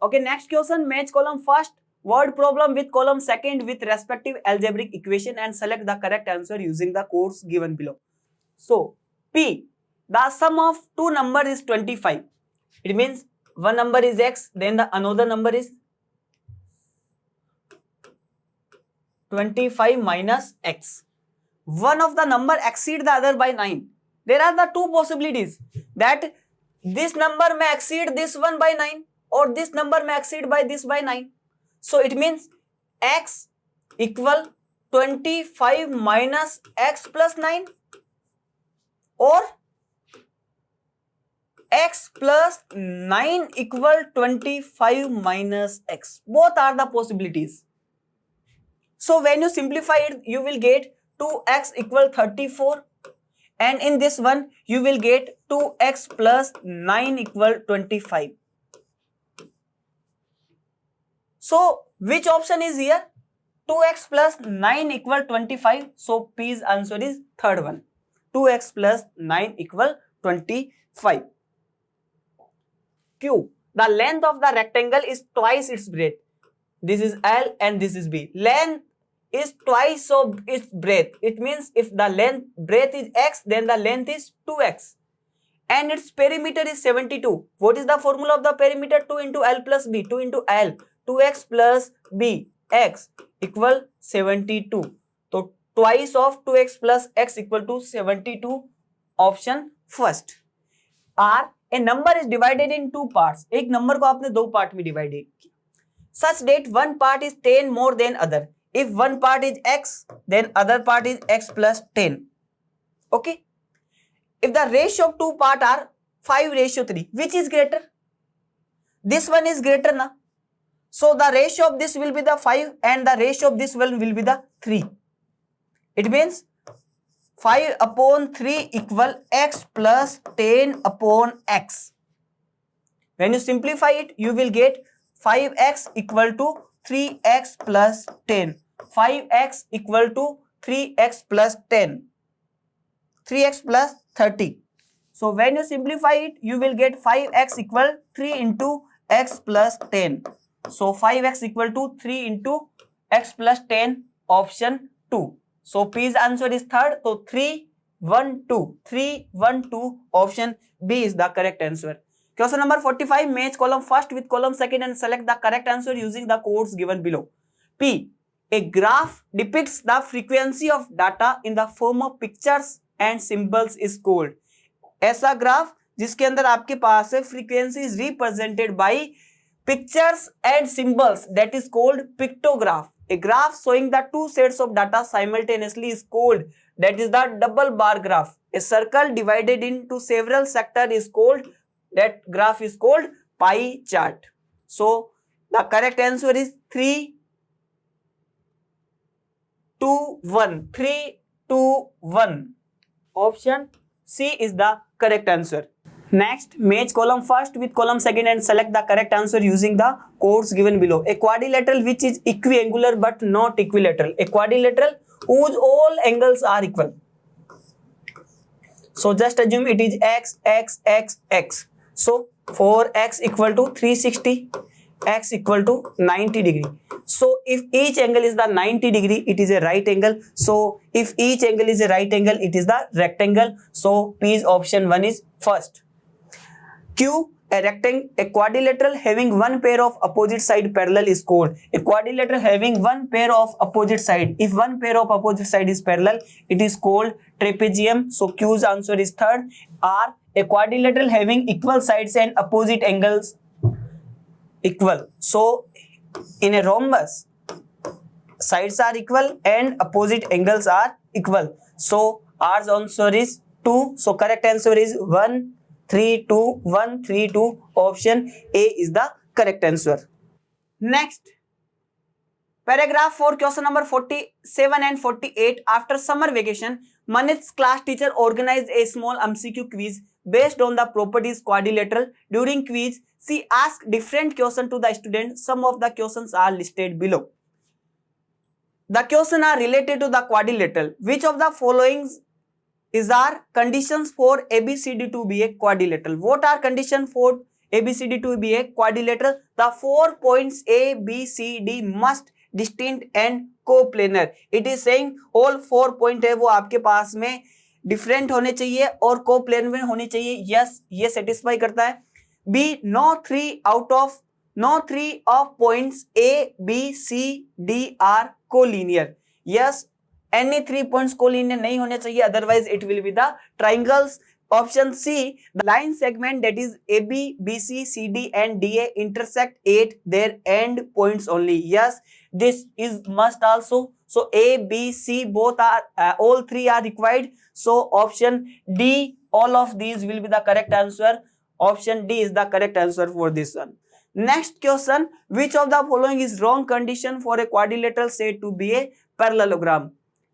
Okay, next question. Match column first, word problem with column second with respective algebraic equation and select the correct answer using the codes given below. So, P, the sum of two numbers is 25. It means one number is X, then the another number is 25 minus X. One of the number exceed the other by 9. There are the two possibilities that this number may exceed this one by 9 or this number may exceed by this by 9. So it means X equal 25 minus X plus 9 or X plus 9 equal 25 minus X. Both are the possibilities. So when you simplify it, you will get 2x equal 34 and in this one you will get 2x plus 9 equal 25. So which option is here? 2x plus 9 equal 25. So P's answer is third one. 2x plus 9 equal 25. Q, the length of the rectangle is twice its breadth. This is L and this is B. Length is twice of its breadth. It means if the breadth is x, then the length is 2x. And its perimeter is 72. What is the formula of the perimeter? 2 into L plus B. 2 into L. 2x plus B. X equal 72. So twice of 2x plus x equal to 72. Option first. R, a number is divided in two parts. एक number को आपने दो part में divided किया. Such that one part is 10 more than other. If one part is x, then other part is x plus 10. Okay. If the ratio of two parts are 5:3, which is greater? This one is greater na. So the ratio of this will be the 5 and the ratio of this one will be the 3. It means 5 upon 3 equal x plus 10 upon x. When you simplify it, you will get 5x equal to 3x plus 10. 5x equal to 3x plus 10. 3x plus 30. So when you simplify it, you will get 5x equal 3 into x plus 10. So 5x equal to 3 into x plus 10, option 2. So P's answer is third. So 3, 1, 2. 3, 1, 2. Option B is the correct answer. Question number 45. Match column first with column second and select the correct answer using the codes given below. P. A graph depicts the frequency of data in the form of pictures and symbols is called. ऐसा graph जिसके अंदर आपके पास है frequency is represented by pictures and symbols, that is called pictograph. A graph showing the two sets of data simultaneously is called, that is the double bar graph. A circle divided into several sectors is called, that graph is called pie chart. So the correct answer is 3, 2, 1. 3, 2, 1. Option C is the correct answer. Next, match column first with column second and select the correct answer using the codes given below. A quadrilateral which is equiangular but not equilateral. A quadrilateral whose all angles are equal. So just assume it is x, x, x, x. So 4x equal to 360, x equal to 90 degree. So if each angle is the 90 degree, it is a right angle. So if each angle is a right angle, it is the rectangle. So P's option 1 is first. Q, a quadrilateral having one pair of opposite side parallel is called. A quadrilateral having one pair of opposite side. If one pair of opposite side is parallel, it is called trapezium. So Q's answer is third. R, a quadrilateral having equal sides and opposite angles equal. So in a rhombus, sides are equal and opposite angles are equal. So R's answer is 2. So correct answer is 1, 3, 2, 1, 3, 2. Option A is the correct answer. Next, paragraph 4, question number 47 and 48. After summer vacation, Manith's class teacher organized a small MCQ quiz based on the properties quadrilateral. During quiz, she asked different questions to the students. Some of the questions are listed below. The questions are related to the quadrilateral. Which of the following are conditions for ABCD to be a quadrilateral? What are conditions for ABCD to be a quadrilateral? The 4 points A, B, C, D must distinct and coplanar. It is saying all 4 point है वो आपके पास में different होने चाहिए और coplanar में होनी चाहिए. यस, ये सेटिस्फाई करता है. B, no 3 of points A, B, C, D are collinear. Yes, any 3 points collinear नहीं होने चाहिए, otherwise it will be the triangles. Option C, the line segment that is AB, BC, CD and DA intersect at their end points only. Yes, this is must also. So A, B, C both are all 3 are required. So option D, all of these will be the correct answer. Option D is the correct answer for this one. Next question, which of the following is wrong condition for a quadrilateral said to be a parallelogram?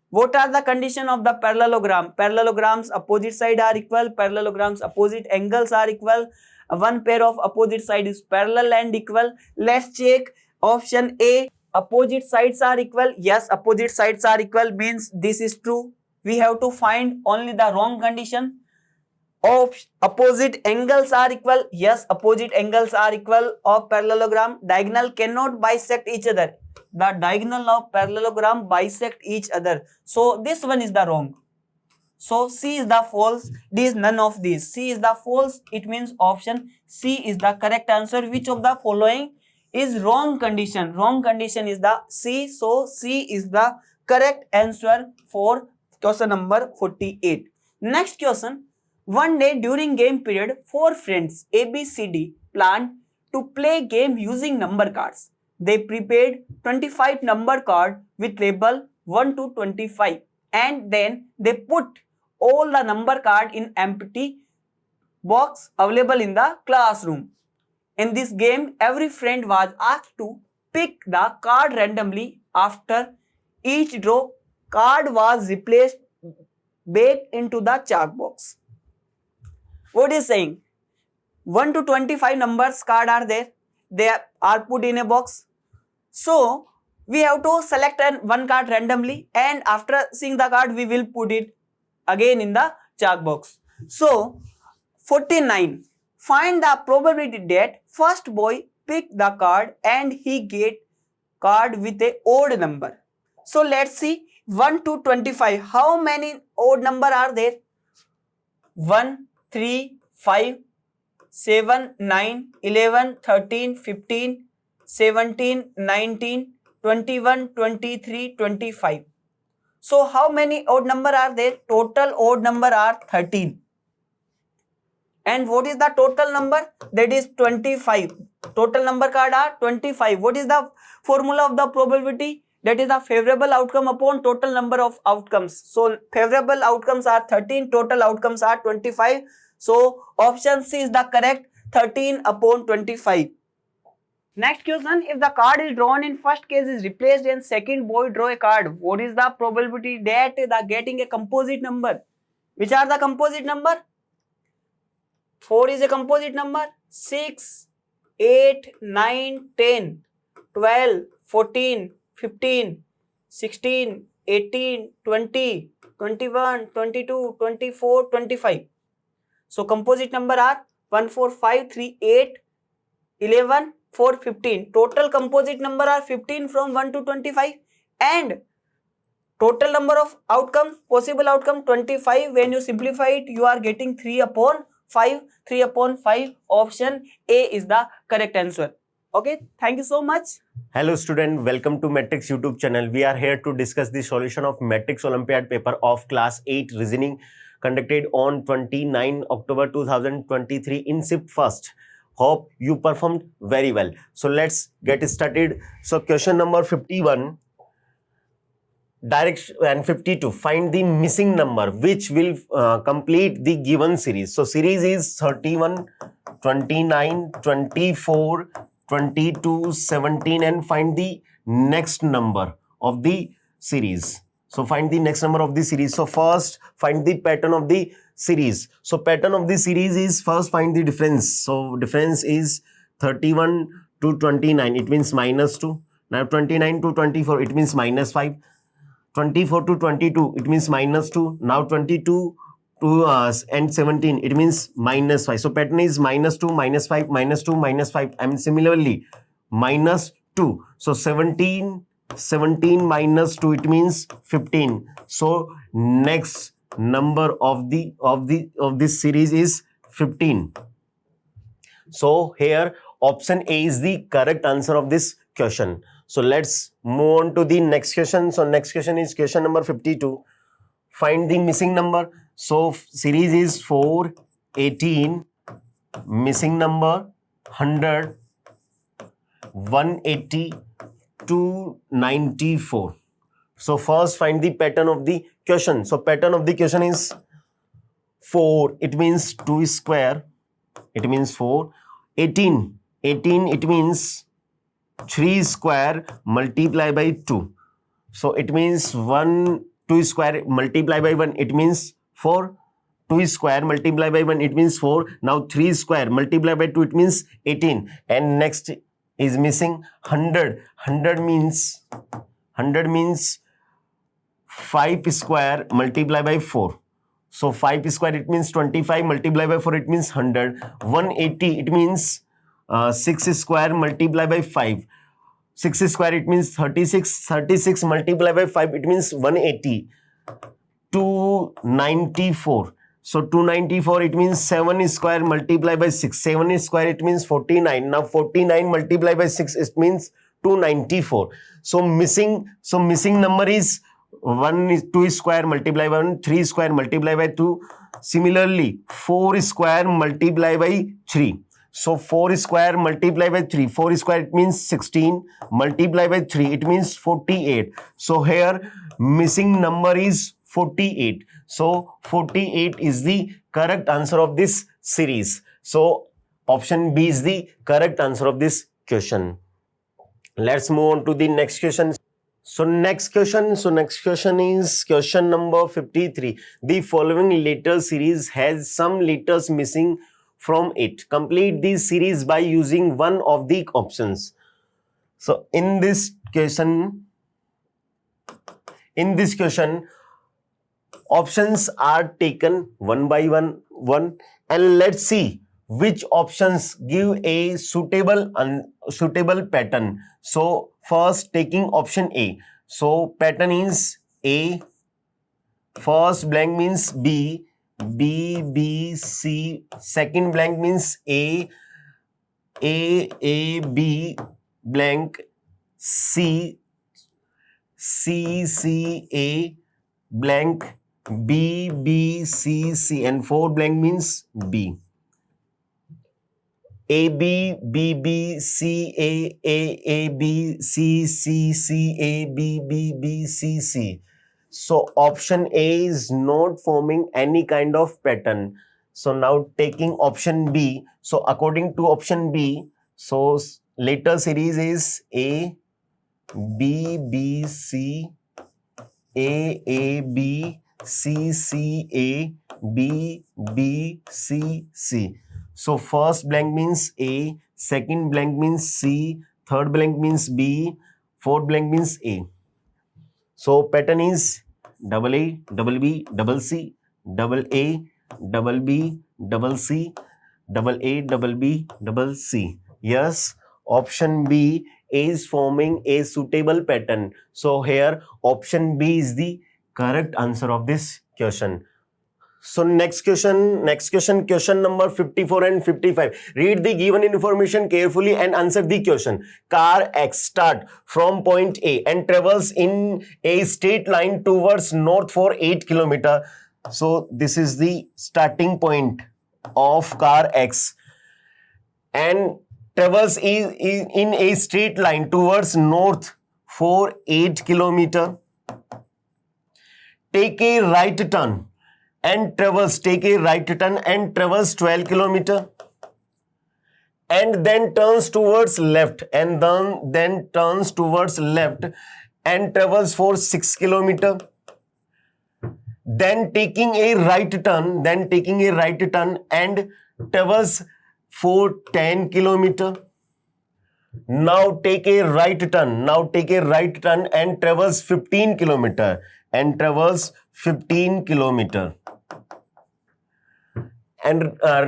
What are the condition of the parallelogram? Parallelograms opposite side are equal. Parallelograms opposite angles are equal. One pair of opposite side is parallel and equal. Let's check. Option A, opposite sides are equal. Yes, opposite sides are equal means this is true. We have to find only the wrong condition. Opposite angles are equal. Yes, opposite angles are equal of parallelogram. Diagonal cannot bisect each other. The diagonal of parallelogram bisect each other. So this one is the wrong. So C is the false. D is none of these. C is the false. It means option C is the correct answer. Which of the following is wrong condition? Wrong condition is the C. So C is the correct answer for question number 48. Next question. One day during game period, 4 friends A, B, C, D planned to play game using number cards. They prepared 25 number card with label 1 to 25 and then they put all the number card in empty box available in the classroom. In this game, every friend was asked to pick the card randomly. After each draw, card was replaced baked into the chalk box. What is saying? 1 to 25 numbers card are there. They are put in a box. So we have to select one card randomly, and after seeing the card, we will put it again in the chalk box. So 49. Find the probability that first boy pick the card and he get card with a odd number. So let's see 1 to 25. How many odd number are there? 1, 3, 5, 7, 9, 11, 13, 15, 17, 19, 21, 23, 25. So how many odd number are there? Total odd number are 13. And what is the total number? That is 25. Total number card are 25. What is the formula of the probability? That is the favorable outcome upon total number of outcomes. So favorable outcomes are 13, total outcomes are 25. So option C is the correct, 13 upon 25. Next question, if the card is drawn in first case is replaced and second boy draw a card, what is the probability that the getting a composite number? Which are the composite number? 4 is a composite number. 6, 8, 9, 10, 12, 14, 15, 16, 18, 20, 21, 22, 24, 25. So composite number are 1, 4, 5, 3, 8, 11, 4, 15. Total composite number are 15 from 1 to 25. And total number of outcomes, possible outcome 25. When you simplify it, you are getting 3 upon 5. 3 upon 5. Option A is the correct answer. Okay, thank you so much. Hello student, welcome to Matrix YouTube channel. We are here to discuss the solution of Matrix Olympiad paper of class 8 reasoning conducted on 29 October 2023 in shift first. Hope you performed very well. So let's get started. So question number 51 direct and 52, find the missing number which will complete the given series. So series is 31, 29, 24, 22, 17 and find the next number of the series. So find the next number of the series. So first find the pattern of the series. So pattern of the series is first find the difference. So difference is 31 to 29, it means minus 2. Now 29 to 24, it means minus 5. 24 to 22, it means minus 2. Now 22 to and 17, it means minus 5. So pattern is minus 2, minus 5, minus 2, minus 5. And similarly, minus 2. So 17 minus 2, it means 15. So next number of this series is 15. So here option A is the correct answer of this question. So let's move on to the next question. So next question is question number 52. Find the missing number. So series is 4, 18, missing number 100, 180, 294. So first find the pattern of the question. So pattern of the question is 4, it means 2 square, it means 4. 18, it means 3 square multiply by 2. So it means 2 square multiply by 1, it means 4. 2 square multiply by 1, it means 4. Now 3 square multiply by 2, it means 18. And next is missing 100. 100 means 5 square multiply by 4. So 5 square, it means 25 multiply by 4, it means 100. 180, it means 6 square multiply by 5. 6 square, it means 36. 36 multiply by 5, it means 180. 294. So 294, it means 7 square multiply by 6. 7 square, it means 49. Now 49 multiply by 6, it means 294. So missing number is 2 square multiply by 1, 3 square multiply by 2. Similarly, 4 square multiply by 3. So 4 square multiply by 3. 4 square, it means 16. Multiply by 3, it means 48. So here missing number is 48. So 48 is the correct answer of this series. So option B is the correct answer of this question. Let's move on to the next question. So next question is question number 53. The following letter series has some letters missing from it. Complete this series by using one of the options. So in this question, options are taken one by one, and let's see which options give a suitable pattern. So first, taking option A. So pattern is A, first blank means B, B, C, second blank means A, B, blank, C, A, blank, B, C, and four blank means B. A, B, C, A, B, C, A, B, C. So option A is not forming any kind of pattern. So now taking option B. So according to option B, so letter series is A, B, C, A, B, C, A, B, C. So first blank means A, second blank means C, third blank means B, fourth blank means A. So pattern is double A, double B, double C, double A, double B, double C, double A, double B, double C. Yes, option B is forming a suitable pattern. So here option B is the correct answer of this question. So next question number 54 and 55. Read the given information carefully and answer the question. Car X start from point A and travels in a straight line towards north for 8 km. So this is the starting point of car X and travels in a straight line towards north for 8 km. Take a right turn and travels 12 km and then turns towards left and then turns towards left and travels for 6 km. Then taking a right turn and travels for 10 km. Now take a right turn and travels 15 km and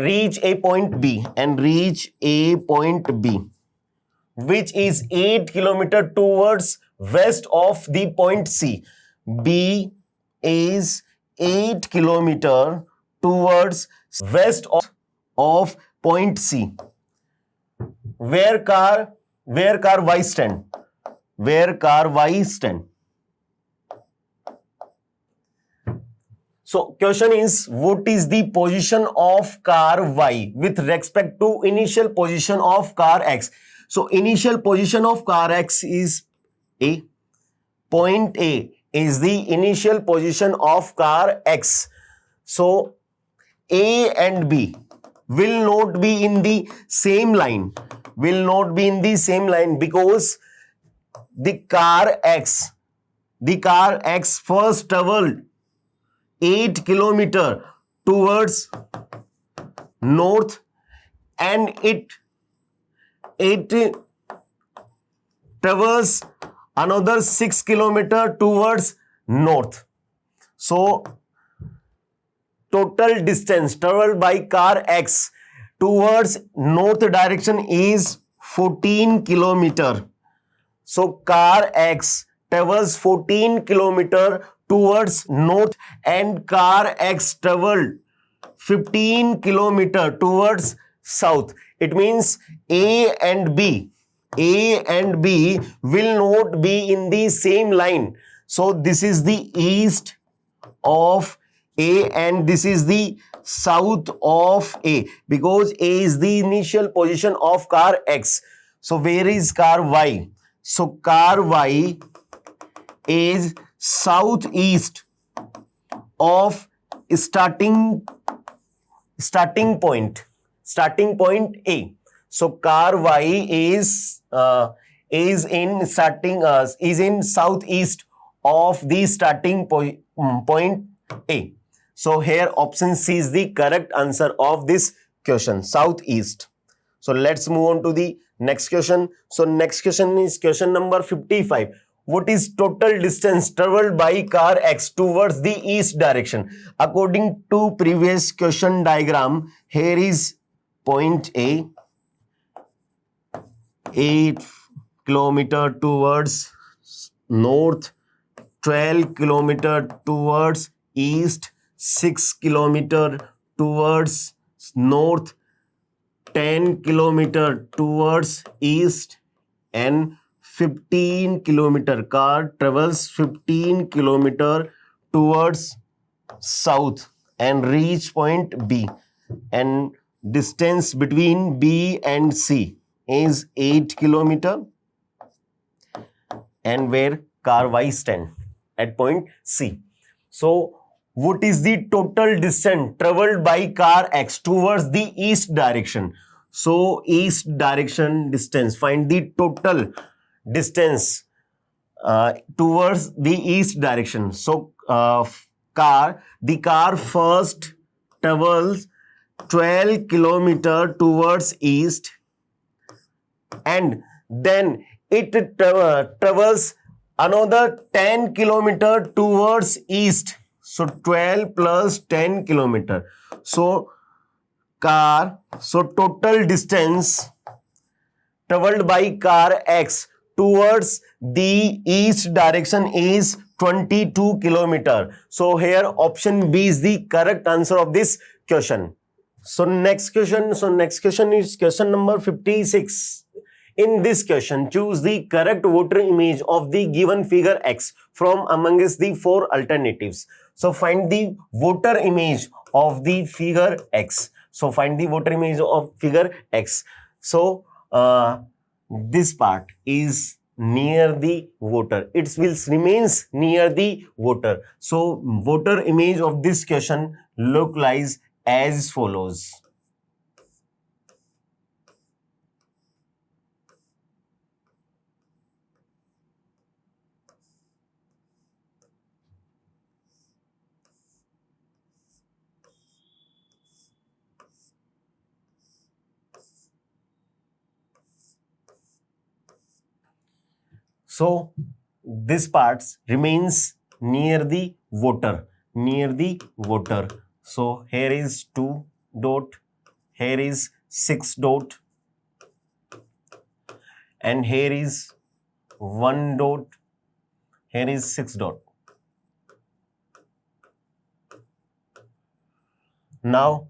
reach a point B which is 8 km towards west of the point C. B is 8 km towards west of point C. Where car Y stand? So question is, what is the position of car Y with respect to initial position of car X? So initial position of car X is A. Point A is the initial position of car X. So A and B will not be in the same line. Because the car X first traveled 8 km towards north and it travels another 6 km towards north. So total distance traveled by car X towards north direction is 14 km. So car X travels 14 km towards north and car X traveled 15 km towards south. It means A and B will not be in the same line. So this is the east of A and this is the south of A, because A is the initial position of car X. So where is car Y? So car Y is southeast of starting point A. So car Y is is in southeast of the starting point A. So here option C is the correct answer of this question, southeast. So let's move on to the next question. So next question is question number 55. What is total distance traveled by car X towards the east direction? According to previous question diagram, here is point A, 8 kilometer towards north, 12 kilometer towards east, 6 kilometer towards north, 10 kilometer towards east, and 15 kilometer. Car travels 15 kilometer towards south and reach point B, and distance between B and C is 8 kilometer, and where car Y stand at point C. So what is the total distance traveled by car X towards the east direction? So east direction distance, find the total distance towards the east direction. So the car first travels 12 kilometer towards east, and then it travels another 10 kilometer towards east. So 12 plus 10 kilometer. So total distance traveled by car X towards the east direction is 22 kilometer. So here option B is the correct answer of this question. So next question is question number 56. In this question, choose the correct water image of the given figure X from amongst the four alternatives. So find the water image of the figure X. So find the water image of figure X. So this part is near the water. It will remains near the water. So water image of this question look like as follows. So this part remains near the water, So here is 2 dot, here is 6 dot, and here is 1 dot, here is 6 dot. Now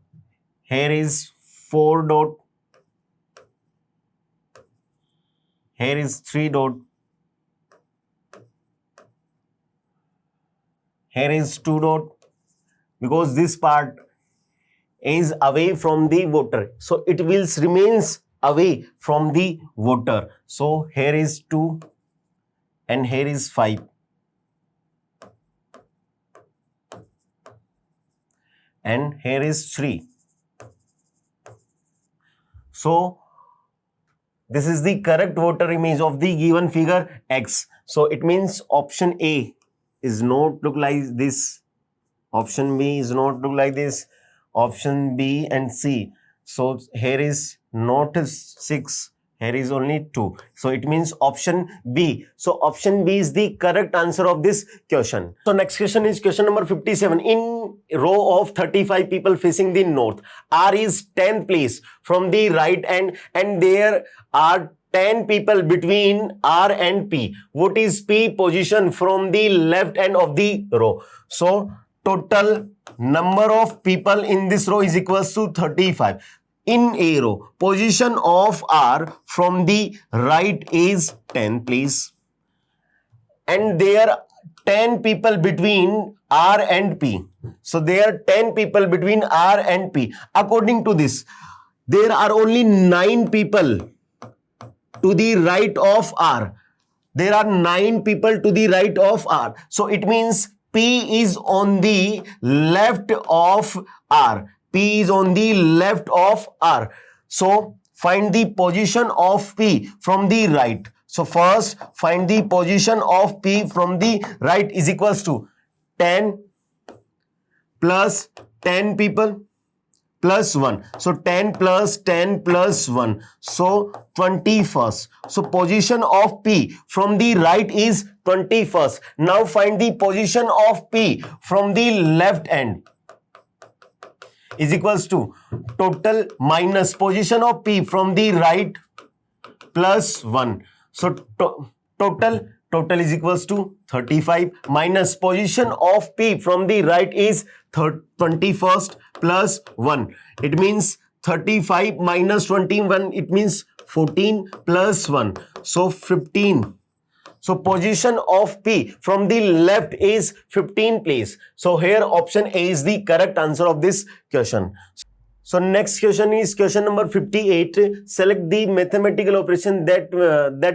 here is 4 dot, here is 3 dot, here is 2 dot, because this part is away from the water. So it will remains away from the water. So here is 2 and here is 5. And here is 3. So this is the correct water image of the given figure X. So it means option A is not look like this, option B is not look like this, option B and C. So here is not 6, here is only 2. So it means option B. So option B is the correct answer of this question. So next question is question number 57. In row of 35 people facing the north, R is 10th place from the right end, and there are 10 people between R and P. What is P position from the left end of the row? So total number of people in this row is equals to 35. In a row, position of R from the right is 10, please. And there are 10 people between R and P. So there are 10 people between R and P. According to this, there are only 9 people to the right of R. There are 9 people to the right of R. So it means P is on the left of R. P is on the left of R. So find the position of P from the right. So first find the position of P from the right is equals to 10 plus 10 people plus 1. So 10 plus 10 plus 1. So 21st. So position of P from the right is 21st. Now find the position of P from the left end is equals to total minus position of P from the right plus 1. So total is equals to 35 minus position of P from the right is 21st plus 1. It means 35 minus 21, it means 14 plus 1. So 15. So position of P from the left is 15 place. So here option A is the correct answer of this question. So next question is question number 58. Select the mathematical operation that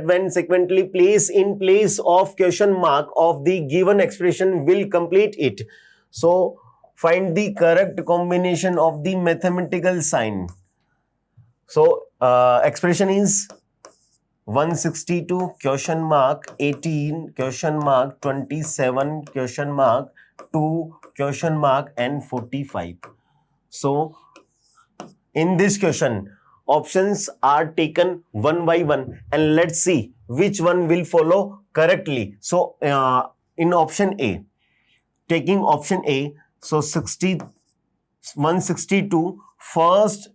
when sequentially placed in place of question mark of the given expression will complete it. So find the correct combination of the mathematical sign. So expression is 162 question mark 18 question mark 27 question mark 2 question mark and 45. So in this question, options are taken one by one and let's see which one will follow correctly. So in option A, taking option A, so 162 first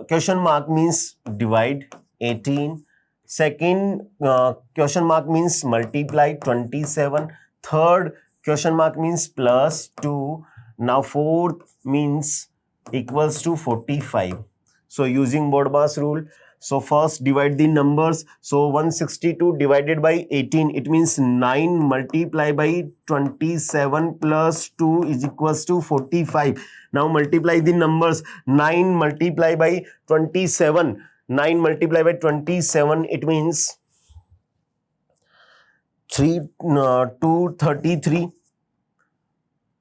question mark means divide 18, second question mark means multiply 27, third question mark means plus 2, now fourth means equals to 45. So using BODMAS rule, so first divide the numbers. So 162 divided by 18, it means 9 multiplied by 27 plus 2 is equals to 45. Now multiply the numbers. 9 multiplied by 27, 9 multiplied by 27, it means 233,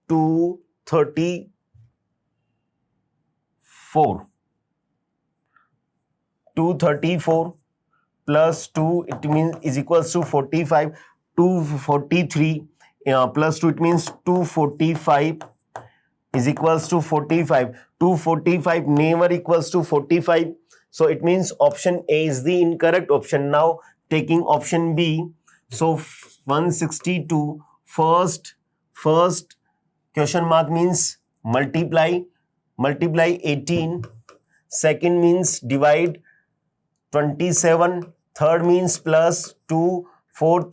234 plus 2, it means is equals to 45. 243 plus 2, it means 245 is equals to 45. 245 never equals to 45. So it means option A is the incorrect option. Now taking option B. So 162 first question mark means multiply 18, second means divide 27, third means plus 2, fourth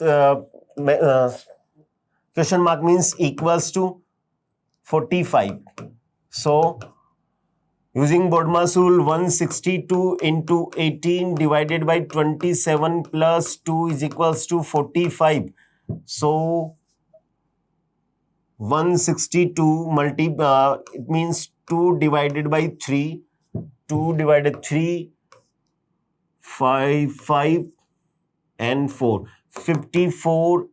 question mark means equals to 45. So using BODMAS rule, 162 into 18 divided by 27 plus 2 is equals to 45. So 162 it means 2 divided by 3, 2 divided 3, 5 and 4. 54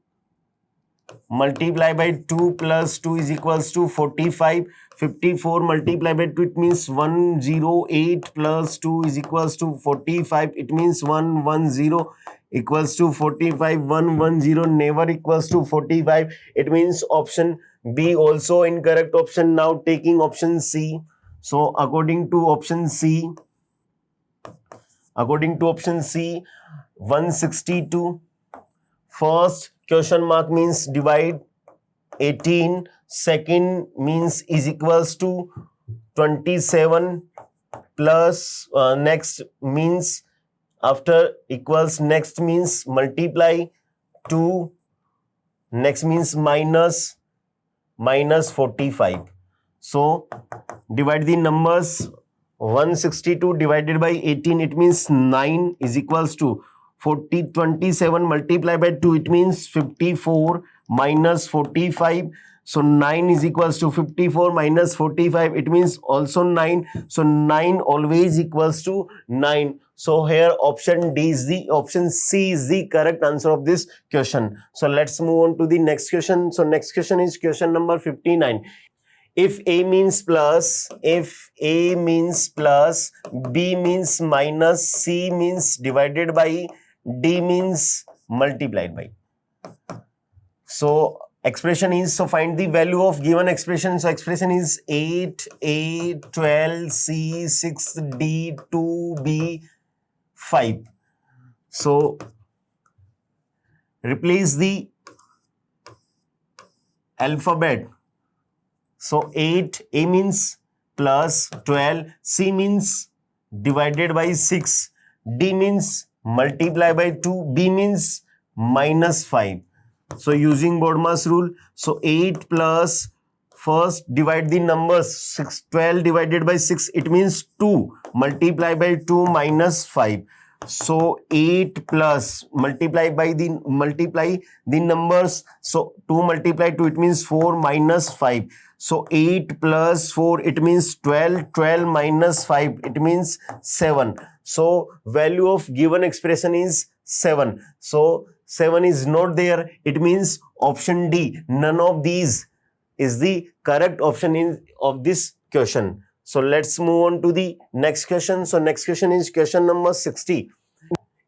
multiplied by 2 plus 2 is equals to 45. 54 multiplied by 2, it means 108 plus 2 is equals to 45. It means 110 equals to 45. 110 never equals to 45. It means option B also incorrect option. Now taking option C. So according to option C, 162 first question mark means divide 18, second means is equals to 27 plus next means after equals next means multiply 2, next means minus 45. So divide the numbers. 162 divided by 18, it means 9 is equals to 27 multiplied by 2, it means 54 minus 45. So 9 is equals to 54 minus 45, it means also 9. So 9 always equals to 9. So here option C is the correct answer of this question. So let's move on to the next question. So next question is question number 59. If A means plus, B means minus, C means divided by, D means multiplied by. So expression is, so find the value of given expression. So expression is 8, A, 12, C, 6, D, 2, B, 5. So replace the alphabet. So 8, A means plus, 12, C means divided by 6, D means multiply by 2, B means minus 5. So using BODMAS rule, so 8 plus, first divide the numbers, 6, 12 divided by 6, it means 2, multiply by 2 minus 5. So 8 plus, multiply the numbers, so 2 multiply 2, it means 4 minus 5. So 8 plus 4, it means 12, 12 minus 5, it means 7. So value of given expression is 7. So 7 is not there, it means option D, none of these is the correct option of this question. So let's move on to the next question. So next question is question number 60.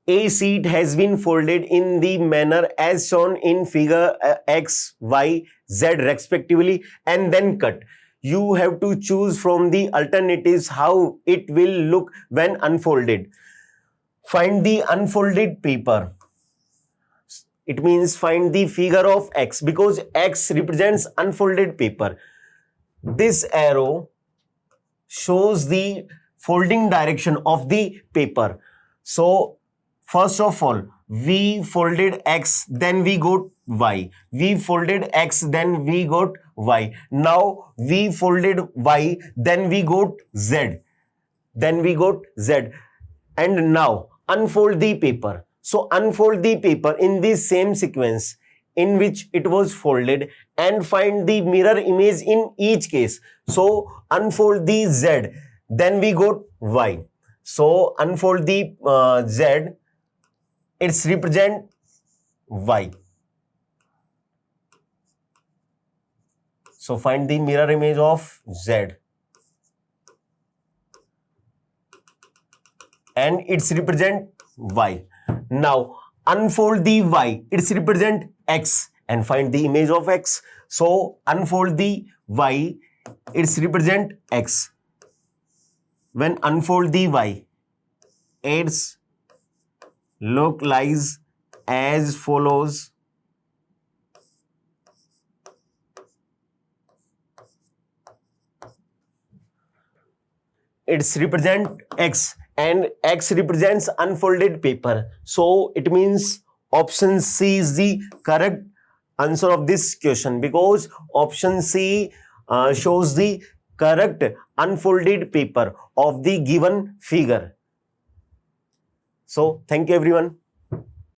A sheet has been folded in the manner as shown in figure X, Y, Z respectively and then cut. You have to choose from the alternatives how it will look when unfolded. Find the unfolded paper. It means find the figure of X because X represents unfolded paper. This arrow shows the folding direction of the paper. So first of all, we folded X, then we got Y. We folded X, then we got Y. Now we folded Y, then we got Z. Then we got Z. And now unfold the paper. So unfold the paper in the same sequence in which it was folded and find the mirror image in each case. So unfold the Z, then we got Y. So unfold the Z, it's represent Y. So find the mirror image of Z. And it's represent Y. Now unfold the Y, it's represent X and find the image of X. So unfold the Y, it's represent X. When unfold the Y, it's look like as follows. It's represent X and X represents unfolded paper. So it means option C is the correct answer of this question because option C shows the correct unfolded paper of the given figure. So thank you everyone.